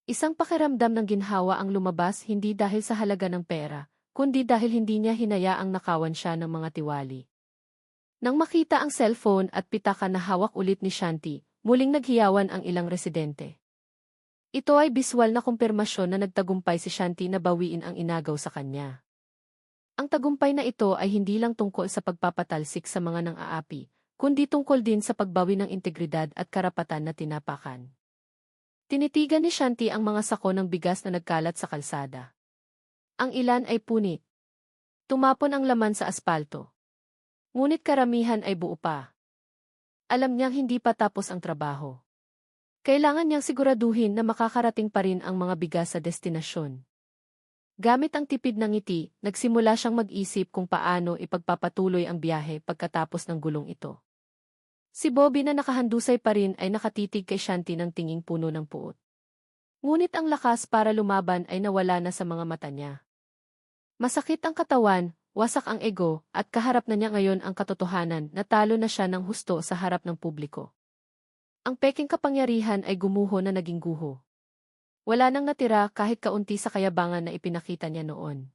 Isang pakiramdam ng ginhawa ang lumabas, hindi dahil sa halaga ng pera, kundi dahil hindi niya hinayaang nakawan siya ng mga tiwali. Nang makita ang cellphone at pitaka na hawak ulit ni Shanti, muling naghiyawan ang ilang residente. Ito ay biswal na kumpirmasyon na nagtagumpay si Shanti na bawiin ang inagaw sa kanya. Ang tagumpay na ito ay hindi lang tungkol sa pagpapatalsik sa mga nang-aapi, kundi tungkol din sa pagbawi ng integridad at karapatan na tinapakan. Tinitigan ni Shanti ang mga sako ng bigas na nagkalat sa kalsada. Ang ilan ay punit. Tumapon ang laman sa aspalto. Ngunit karamihan ay buo pa. Alam niyang hindi pa tapos ang trabaho. Kailangan niyang siguraduhin na makakarating pa rin ang mga bigas sa destinasyon. Gamit ang tipid ng ngiti, nagsimula siyang mag-isip kung paano ipagpapatuloy ang biyahe pagkatapos ng gulong ito. Si Bobby na nakahandusay pa rin ay nakatitig kay Shanti ng tinging puno ng puot. Ngunit ang lakas para lumaban ay nawala na sa mga mata niya. Masakit ang katawan, wasak ang ego, at kaharap na niya ngayon ang katotohanan na talo na siya ng husto sa harap ng publiko. Ang peking kapangyarihan ay gumuho na naging guho. Wala nang natira kahit kaunti sa kayabangan na ipinakita niya noon.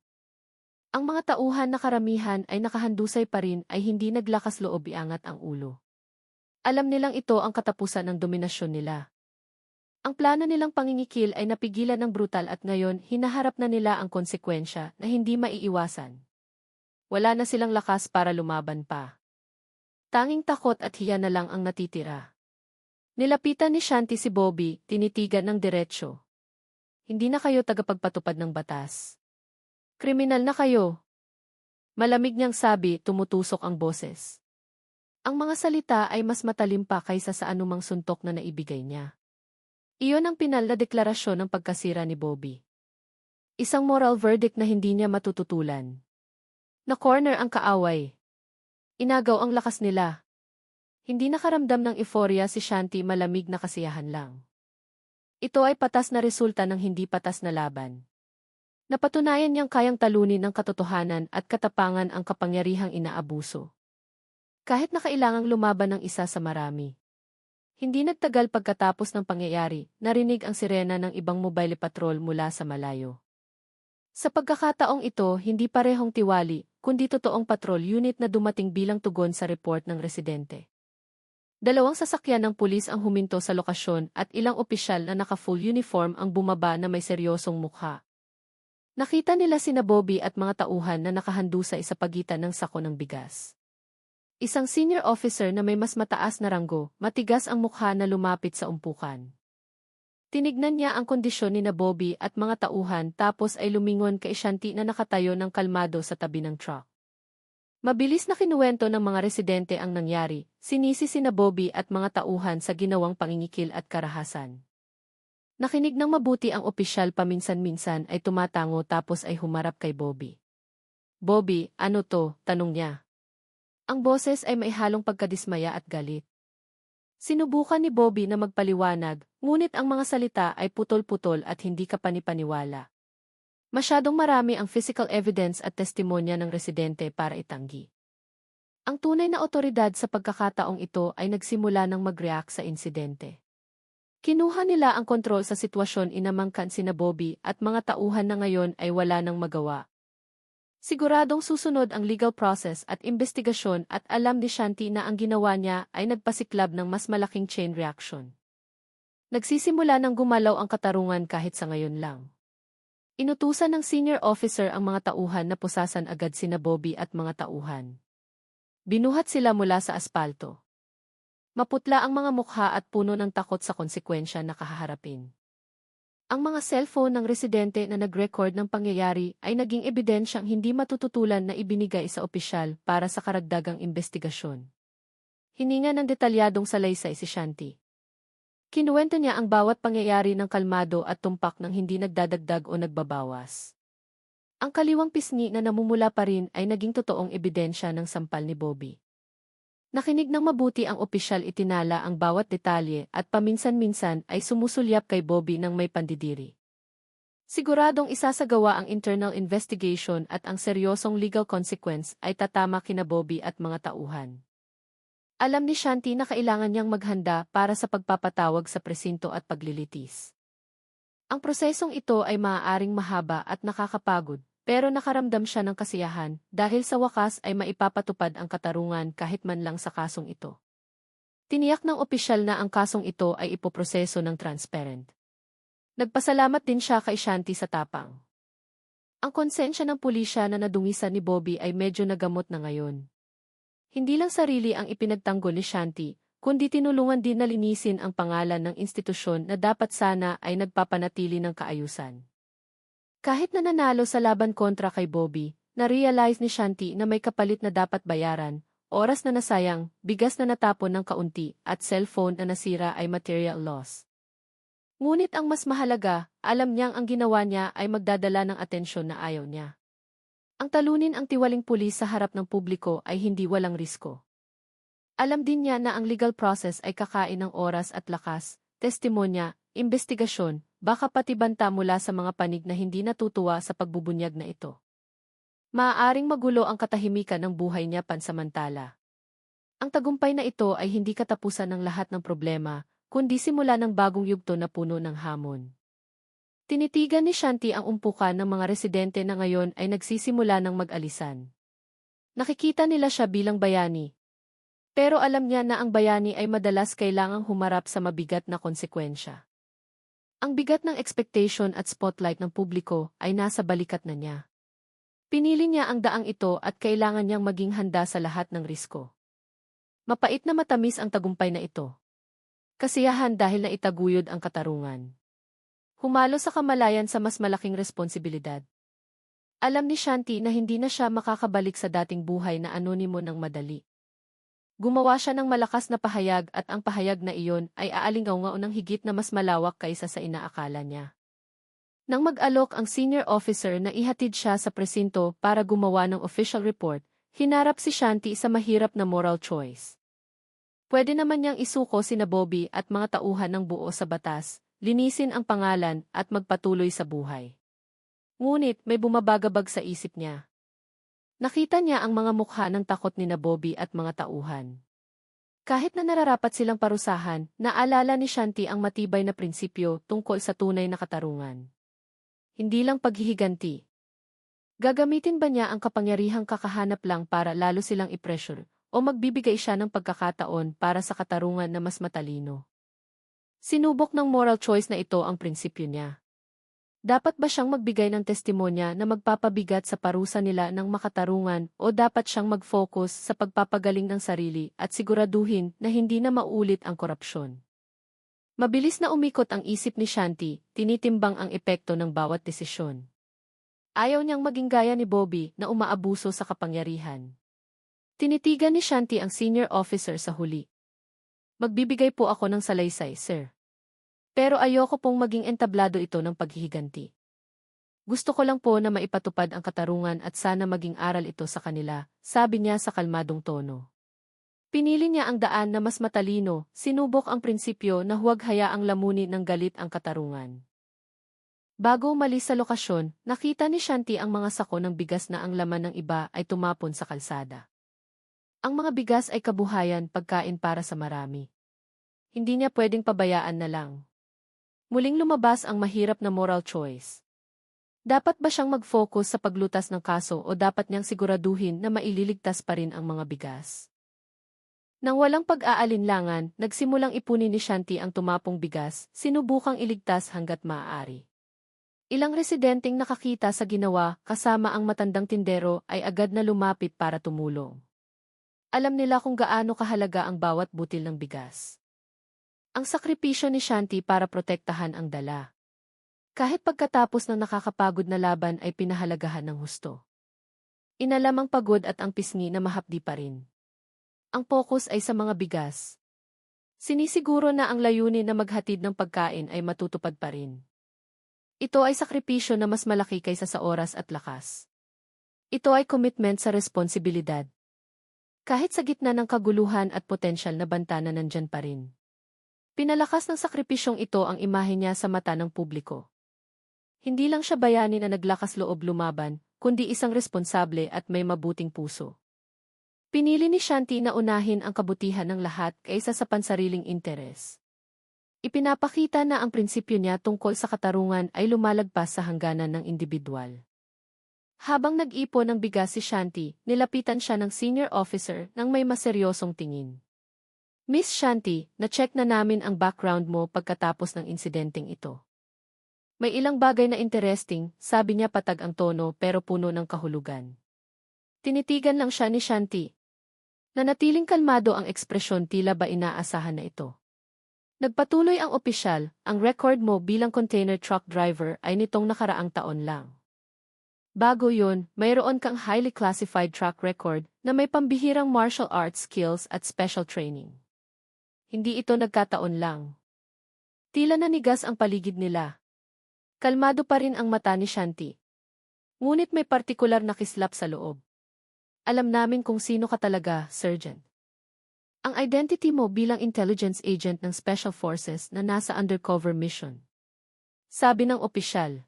Ang mga tauhan na karamihan ay nakahandusay pa rin ay hindi naglakas loob iangat ang ulo. Alam nilang ito ang katapusan ng dominasyon nila. Ang plano nilang pangingikil ay napigilan ng brutal at ngayon hinaharap na nila ang konsekwensya na hindi maiiwasan. Wala na silang lakas para lumaban pa. Tanging takot at hiya na lang ang natitira. Nilapitan ni Shanti si Bobby, tinitigan ng diretsyo. Hindi na kayo tagapagpatupad ng batas. Kriminal na kayo. Malamig niyang sabi, tumutusok ang boses. Ang mga salita ay mas matalim pa kaysa sa anumang suntok na naibigay niya. Iyon ang pinal na deklarasyon ng pagkasira ni Bobby. Isang moral verdict na hindi niya matututulan. Na-corner ang kaaway. Inagaw ang lakas nila. Hindi nakaramdam ng euphoria si Shanti, malamig na kasiyahan lang. Ito ay patas na resulta ng hindi patas na laban. Napatunayan niyang kayang talunin ng katotohanan at katapangan ang kapangyarihang inaabuso. Kahit na kailangang lumaban ng isa sa marami. Hindi nagtagal pagkatapos ng pangyayari, narinig ang sirena ng ibang mobile patrol mula sa malayo. Sa pagkakataong ito, hindi parehong tiwali, kundi totoong patrol unit na dumating bilang tugon sa report ng residente. Dalawang sasakyan ng pulis ang huminto sa lokasyon at ilang opisyal na naka-full uniform ang bumaba na may seryosong mukha. Nakita nila sina Bobby at mga tauhan na nakahandusay sa pagitan ng sako ng bigas. Isang senior officer na may mas mataas na ranggo, matigas ang mukha na lumapit sa umpukan. Tinignan niya ang kondisyon ni na Bobby at mga tauhan tapos ay lumingon kay Shanti na nakatayo ng kalmado sa tabi ng truck. Mabilis na kinuwento ng mga residente ang nangyari, sinisi sina Bobby at mga tauhan sa ginawang pangingikil at karahasan. Nakinig ng mabuti ang opisyal, paminsan-minsan ay tumatango tapos ay humarap kay Bobby. Bobby, ano to? Tanong niya. Ang boses ay may halong pagkadismaya at galit. Sinubukan ni Bobby na magpaliwanag, ngunit ang mga salita ay putol-putol at hindi kapanipaniwala. Masyadong marami ang physical evidence at testimonya ng residente para itanggi. Ang tunay na otoridad sa pagkakataong ito ay nagsimula ng mag-react sa insidente. Kinuha nila ang kontrol sa sitwasyon, inamangkan sina Bobby at mga tauhan na ngayon ay wala nang magawa. Siguradong susunod ang legal process at investigasyon at alam ni Shanti na ang ginawa niya ay nagpasiklab ng mas malaking chain reaction. Nagsisimula ng gumalaw ang katarungan kahit sa ngayon lang. Inutusan ng senior officer ang mga tauhan na pusasan agad sina Bobby at mga tauhan. Binuhat sila mula sa aspalto. Maputla ang mga mukha at puno ng takot sa konsekwensya na kahaharapin. Ang mga cellphone ng residente na nag-record ng pangyayari ay naging ebidensyang hindi matututulan na ibinigay sa opisyal para sa karagdagang investigasyon. Hininga ng detalyadong salaysay si Shanti. Kinuwento niya ang bawat pangyayari ng kalmado at tumpak ng hindi nagdadagdag o nagbabawas. Ang kaliwang pisngi na namumula pa rin ay naging totoong ebidensya ng sampal ni Bobby. Nakinig ng mabuti ang opisyal, itinala ang bawat detalye at paminsan-minsan ay sumusulyap kay Bobby ng may pandidiri. Siguradong isasagawa ang internal investigation at ang seryosong legal consequence ay tatama kina Bobby at mga tauhan. Alam ni Shanti na kailangan niyang maghanda para sa pagpapatawag sa presinto at paglilitis. Ang prosesong ito ay maaaring mahaba at nakakapagod, pero nakaramdam siya ng kasiyahan dahil sa wakas ay maipapatupad ang katarungan kahit man lang sa kasong ito. Tiniyak ng opisyal na ang kasong ito ay ipoproseso ng transparent. Nagpasalamat din siya kay Shanti sa tapang. Ang konsensya ng pulisya na nadungisan ni Bobby ay medyo nagamot na ngayon. Hindi lang sarili ang ipinagtanggol ni Shanti, kundi tinulungan din na linisin ang pangalan ng institusyon na dapat sana ay nagpapanatili ng kaayusan. Kahit na nanalo sa laban kontra kay Bobby, na-realize ni Shanti na may kapalit na dapat bayaran, oras na nasayang, bigas na natapon ng kaunti, at cellphone na nasira ay material loss. Ngunit ang mas mahalaga, alam niyang ang ginawa niya ay magdadala ng atensyon na ayaw niya. Ang talunin ang tiwaling pulis sa harap ng publiko ay hindi walang risko. Alam din niya na ang legal process ay kakain ng oras at lakas, testimonya, investigasyon, baka pati banta mula sa mga panig na hindi natutuwa sa pagbubunyag na ito. Maaaring magulo ang katahimikan ng buhay niya pansamantala. Ang tagumpay na ito ay hindi katapusan ng lahat ng problema, kundi simula ng bagong yugto na puno ng hamon. Tinitigan ni Shanti ang umpukan ng mga residente na ngayon ay nagsisimula ng mag-alisan. Nakikita nila siya bilang bayani. Pero alam niya na ang bayani ay madalas kailangang humarap sa mabigat na konsekwensya. Ang bigat ng expectation at spotlight ng publiko ay nasa balikat na niya. Pinili niya ang daang ito at kailangan niyang maging handa sa lahat ng risko. Mapait na matamis ang tagumpay na ito. Kasiyahan dahil naitaguyod ang katarungan. Humalo sa kamalayan sa mas malaking responsibilidad. Alam ni Shanti na hindi na siya makakabalik sa dating buhay na anonimo ng madali. Gumawa siya ng malakas na pahayag at ang pahayag na iyon ay aalingaw-ngaw ng higit na mas malawak kaysa sa inaakala niya. Nang mag-alok ang senior officer na ihatid siya sa presinto para gumawa ng official report, hinarap si Shanti sa mahirap na moral choice. Pwede naman niyang isuko sina Bobby at mga tauhan ng buo sa batas, linisin ang pangalan at magpatuloy sa buhay. Ngunit may bumabagabag sa isip niya. Nakita niya ang mga mukha ng takot ni Bobby at mga tauhan. Kahit na nararapat silang parusahan, naalala ni Shanti ang matibay na prinsipyo tungkol sa tunay na katarungan. Hindi lang paghihiganti. Gagamitin ba niya ang kapangyarihang kakahanap lang para lalo silang i-pressure, o magbibigay siya ng pagkakataon para sa katarungan na mas matalino? Sinubok ng moral choice na ito ang prinsipyo niya. Dapat ba siyang magbigay ng testimonya na magpapabigat sa parusa nila ng makatarungan o dapat siyang mag-focus sa pagpapagaling ng sarili at siguraduhin na hindi na maulit ang korupsyon? Mabilis na umikot ang isip ni Shanti, tinitimbang ang epekto ng bawat desisyon. Ayaw niyang maging gaya ni Bobby na umaabuso sa kapangyarihan. Tinitigan ni Shanti ang senior officer sa huli. Magbibigay po ako ng salaysay, sir. Pero ayoko pong maging entablado ito ng paghihiganti. Gusto ko lang po na maipatupad ang katarungan at sana maging aral ito sa kanila, sabi niya sa kalmadong tono. Pinili niya ang daan na mas matalino, sinubok ang prinsipyo na huwag hayaang lamunin ng galit ang katarungan. Bago umalis sa lokasyon, nakita ni Shanti ang mga sako ng bigas na ang laman ng iba ay tumapon sa kalsada. Ang mga bigas ay kabuhayan, pagkain para sa marami. Hindi niya pwedeng pabayaan na lang. Muling lumabas ang mahirap na moral choice. Dapat ba siyang mag-focus sa paglutas ng kaso o dapat niyang siguraduhin na maililigtas pa rin ang mga bigas? Nang walang pag-aalinlangan, nagsimulang ipunin ni Shanti ang tumapong bigas, sinubukang iligtas hanggat maaari. Ilang residenteng nakakita sa ginawa, kasama ang matandang tindero, ay agad na lumapit para tumulong. Alam nila kung gaano kahalaga ang bawat butil ng bigas. Ang sakripisyo ni Shanti para protektahan ang dala. Kahit pagkatapos ng nakakapagod na laban ay pinahalagahan ng husto. Inalam ang pagod at ang pisngi na mahapdi pa rin. Ang focus ay sa mga bigas. Sinisiguro na ang layunin na maghatid ng pagkain ay matutupad pa rin. Ito ay sakripisyo na mas malaki kaysa sa oras at lakas. Ito ay commitment sa responsibilidad. Kahit sa gitna ng kaguluhan at potensyal na banta na nandyan pa rin. Pinalakas ng sakripisyong ito ang imahe niya sa mata ng publiko. Hindi lang siya bayani na naglakas loob lumaban, kundi isang responsable at may mabuting puso. Pinili ni Shanti na unahin ang kabutihan ng lahat kaysa sa pansariling interes. Ipinapakita na ang prinsipyo niya tungkol sa katarungan ay lumalagpas sa hangganan ng individual. Habang nag-ipon ng bigas si Shanti, nilapitan siya ng senior officer nang may maseryosong tingin. Miss Shanti, na-check na namin ang background mo pagkatapos ng insidenteng ito. May ilang bagay na interesting, sabi niya patag ang tono pero puno ng kahulugan. Tinitigan lang siya ni Shanti. Nanatiling kalmado ang ekspresyon tila ba inaasahan na ito. Nagpatuloy ang opisyal, ang record mo bilang container truck driver ay nitong nakaraang taon lang. Bago yun, mayroon kang highly classified track record na may pambihirang martial arts skills at special training. Hindi ito nagkataon lang. Tila nanigas ang paligid nila. Kalmado pa rin ang mata ni Shanti. Ngunit may partikular na kislap sa loob. Alam namin kung sino ka talaga, Sergeant. Ang identity mo bilang intelligence agent ng Special Forces na nasa undercover mission. Sabi ng opisyal.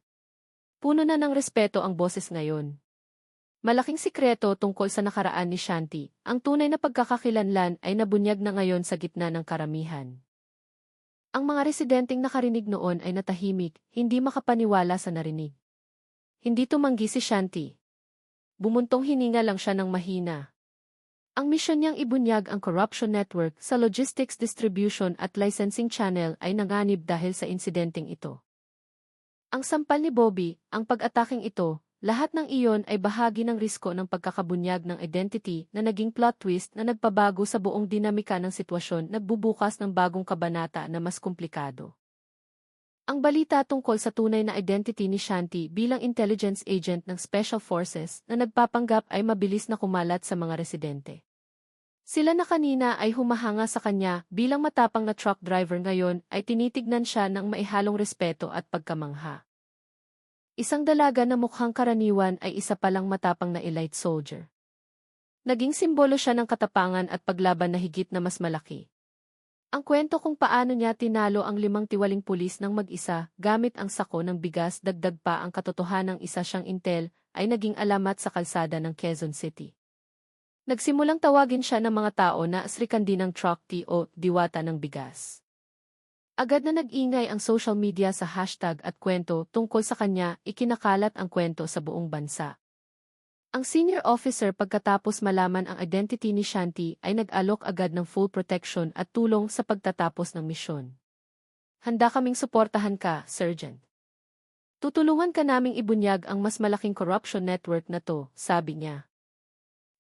Puno na ng respeto ang boses ngayon. Malaking sikreto tungkol sa nakaraan ni Shanti, ang tunay na pagkakakilanlan ay nabunyag na ngayon sa gitna ng karamihan. Ang mga residenteng nakarinig noon ay natahimik, hindi makapaniwala sa narinig. Hindi tumanggi si Shanti. Bumuntong hininga lang siya ng mahina. Ang misyon niyang ibunyag ang corruption network sa logistics distribution at licensing channel ay nanganib dahil sa insidenteng ito. Ang sampal ni Bobby, ang pag-ataking ito, lahat ng iyon ay bahagi ng risko ng pagkakabunyag ng identity na naging plot twist na nagpabago sa buong dinamika ng sitwasyon, nagbubukas ng bagong kabanata na mas komplikado. Ang balita tungkol sa tunay na identity ni Shanti bilang intelligence agent ng Special Forces na nagpapanggap ay mabilis na kumalat sa mga residente. Sila na kanina ay humahanga sa kanya bilang matapang na truck driver ngayon ay tinitignan siya ng maihalong respeto at pagkamangha. Isang dalaga na mukhang karaniwan ay isa palang matapang na elite soldier. Naging simbolo siya ng katapangan at paglaban na higit na mas malaki. Ang kwento kung paano niya tinalo ang 5 tiwaling pulis ng mag-isa gamit ang sako ng bigas dagdag pa ang katotohanang isa siyang intel ay naging alamat sa kalsada ng Quezon City. Nagsimulang tawagin siya ng mga tao na asrikandi ng truck o diwata ng bigas. Agad na nag-ingay ang social media sa hashtag at kwento tungkol sa kanya, ikinakalat ang kwento sa buong bansa. Ang senior officer pagkatapos malaman ang identity ni Shanti ay nag-alok agad ng full protection at tulong sa pagtatapos ng misyon. Handa kaming suportahan ka, Sergeant. Tutulungan ka naming ibunyag ang mas malaking corruption network na to, sabi niya.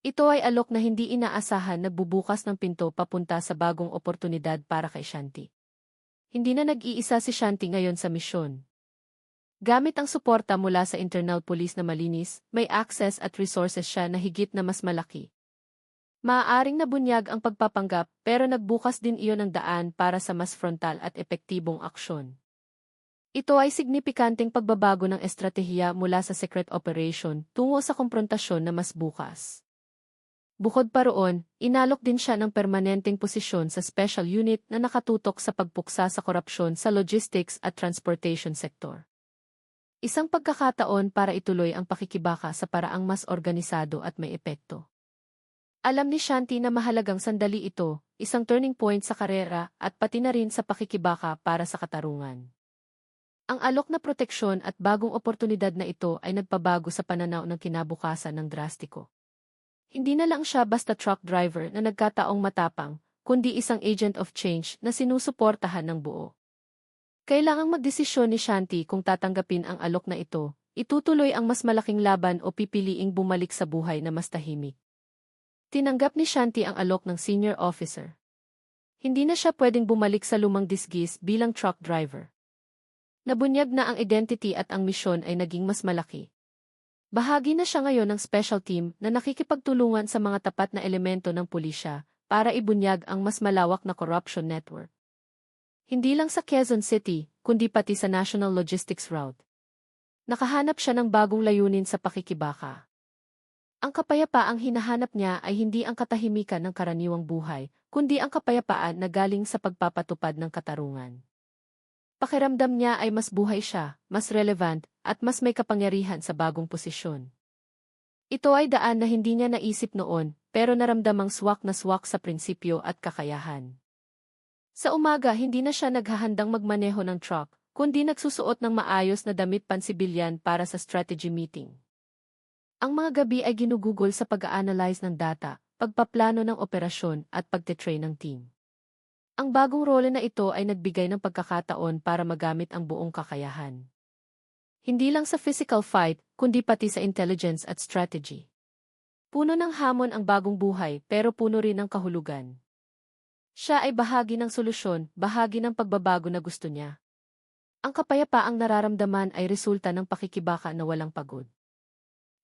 Ito ay alok na hindi inaasahan, nagbubukas ng pinto papunta sa bagong oportunidad para kay Shanti. Hindi na nag-iisa si Shanti ngayon sa misyon. Gamit ang suporta mula sa internal police na malinis, may access at resources siya na higit na mas malaki. Maaaring nabunyag ang pagpapanggap pero nagbukas din iyon ng daan para sa mas frontal at epektibong aksyon. Ito ay signifikanteng pagbabago ng estratehiya mula sa secret operation tungo sa komprontasyon na mas bukas. Bukod pa roon, inalok din siya ng permanenteng posisyon sa special unit na nakatutok sa pagpuksa sa korupsyon sa logistics at transportation sector. Isang pagkakataon para ituloy ang pakikibaka sa paraang mas organisado at may epekto. Alam ni Shanti na mahalagang sandali ito, isang turning point sa karera at pati na rin sa pakikibaka para sa katarungan. Ang alok na proteksyon at bagong oportunidad na ito ay nagpabago sa pananaw ng kinabukasan ng drastiko. Hindi na lang siya basta truck driver na nagkataong matapang, kundi isang agent of change na sinusuportahan ng buo. Kailangang magdesisyon ni Shanti kung tatanggapin ang alok na ito, itutuloy ang mas malaking laban o pipiliing bumalik sa buhay na mas tahimik. Tinanggap ni Shanti ang alok ng senior officer. Hindi na siya pwedeng bumalik sa lumang disgis bilang truck driver. Nabunyag na ang identity at ang misyon ay naging mas malaki. Bahagi na siya ngayon ng special team na nakikipagtulungan sa mga tapat na elemento ng pulisya para ibunyag ang mas malawak na corruption network. Hindi lang sa Quezon City, kundi pati sa National Logistics Route. Nakahanap siya ng bagong layunin sa pakikibaka. Ang kapayapaang hinahanap niya ay hindi ang katahimikan ng karaniwang buhay, kundi ang kapayapaan na galing sa pagpapatupad ng katarungan. Pakiramdam niya ay mas buhay siya, mas relevant, at mas may kapangyarihan sa bagong posisyon. Ito ay daan na hindi niya naisip noon, pero naramdamang swak na swak sa prinsipyo at kakayahan. Sa umaga hindi na siya naghahandang magmaneho ng truck, kundi nagsusuot ng maayos na damit pansibilyan para sa strategy meeting. Ang mga gabi ay ginugugol sa pag-a-analyze ng data, pagpaplano ng operasyon at pagte-train ng team. Ang bagong role na ito ay nagbigay ng pagkakataon para magamit ang buong kakayahan. Hindi lang sa physical fight, kundi pati sa intelligence at strategy. Puno ng hamon ang bagong buhay pero puno rin ng kahulugan. Siya ay bahagi ng solusyon, bahagi ng pagbabago na gusto niya. Ang kapayapaang nararamdaman ay resulta ng pakikibaka na walang pagod.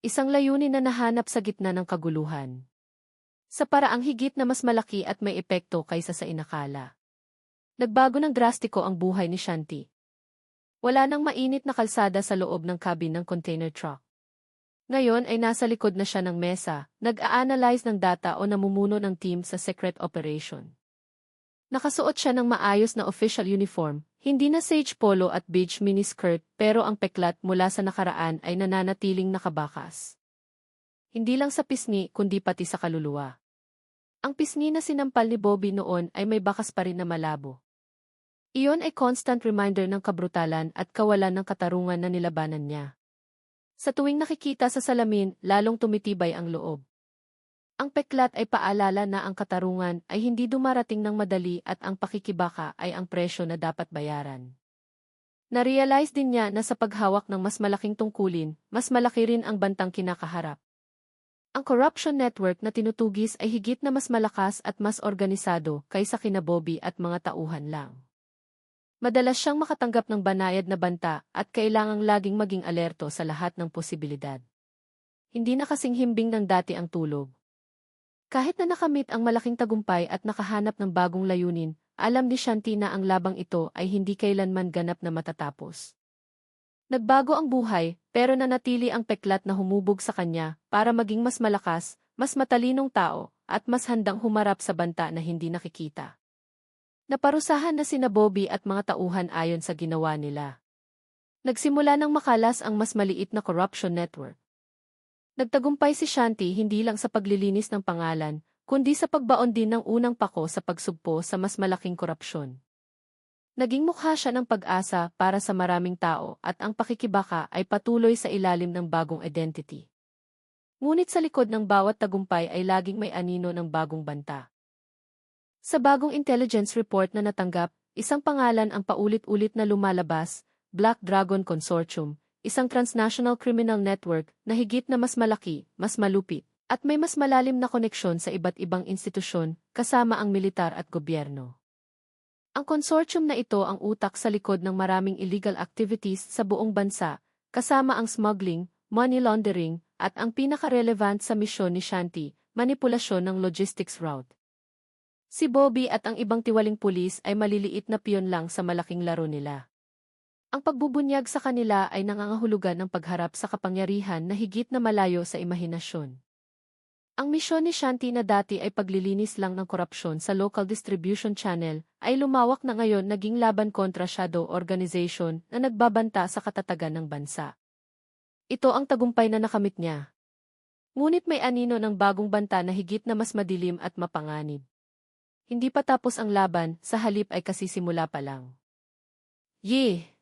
Isang layunin na nahanap sa gitna ng kaguluhan. Sa paraang higit na mas malaki at may epekto kaysa sa inakala. Nagbago ng drastiko ang buhay ni Shanti. Wala nang mainit na kalsada sa loob ng cabin ng container truck. Ngayon ay nasa likod na siya ng mesa, nag-a-analyze ng data o namumuno ng team sa secret operation. Nakasuot siya ng maayos na official uniform, hindi na sage polo at beige miniskirt pero ang peklat mula sa nakaraan ay nananatiling nakabakas. Hindi lang sa pisngi kundi pati sa kaluluwa. Ang pisngi na sinampal ni Bobby noon ay may bakas pa rin na malabo. Iyon ay constant reminder ng kabrutalan at kawalan ng katarungan na nilabanan niya. Sa tuwing nakikita sa salamin, lalong tumitibay ang loob. Ang peklat ay paalala na ang katarungan ay hindi dumarating ng madali at ang pakikibaka ay ang presyo na dapat bayaran. Narealize din niya na sa paghawak ng mas malaking tungkulin, mas malaki rin ang bantang kinakaharap. Ang corruption network na tinutugis ay higit na mas malakas at mas organisado kaysa kina Bobby at mga tauhan lang. Madalas siyang makatanggap ng banayad na banta at kailangang laging maging alerto sa lahat ng posibilidad. Hindi na kasing himbing ng dati ang tulog. Kahit na nakamit ang malaking tagumpay at nakahanap ng bagong layunin, alam ni Shanti na ang labang ito ay hindi kailanman ganap na matatapos. Nagbago ang buhay, pero nanatili ang peklat na humubog sa kanya para maging mas malakas, mas matalinong tao, at mas handang humarap sa banta na hindi nakikita. Naparusahan na sina Bobby at mga tauhan ayon sa ginawa nila. Nagsimula ng makalas ang mas maliit na corruption network. Nagtagumpay si Shanti hindi lang sa paglilinis ng pangalan, kundi sa pagbaon din ng unang pako sa pagsugpo sa mas malaking korupsyon. Naging mukha siya ng pag-asa para sa maraming tao at ang pakikibaka ay patuloy sa ilalim ng bagong identity. Ngunit sa likod ng bawat tagumpay ay laging may anino ng bagong banta. Sa bagong intelligence report na natanggap, isang pangalan ang paulit-ulit na lumalabas, Black Dragon Consortium, isang transnational criminal network na higit na mas malaki, mas malupit, at may mas malalim na koneksyon sa iba't ibang institusyon, kasama ang militar at gobyerno. Ang consortium na ito ang utak sa likod ng maraming illegal activities sa buong bansa, kasama ang smuggling, money laundering, at ang pinaka-relevant sa misyon ni Shanti, manipulasyon ng logistics route. Si Bobby at ang ibang tiwaling pulis ay maliliit na piyon lang sa malaking laro nila. Ang pagbubunyag sa kanila ay nangangahulugan ng pagharap sa kapangyarihan na higit na malayo sa imahinasyon. Ang misyon ni Shanti na dati ay paglilinis lang ng korupsyon sa local distribution channel ay lumawak na ngayon naging laban kontra shadow organization na nagbabanta sa katatagan ng bansa. Ito ang tagumpay na nakamit niya. Ngunit may anino ng bagong banta na higit na mas madilim at mapanganib. Hindi pa tapos ang laban, sa halip ay kasisimula pa lang. Yeh!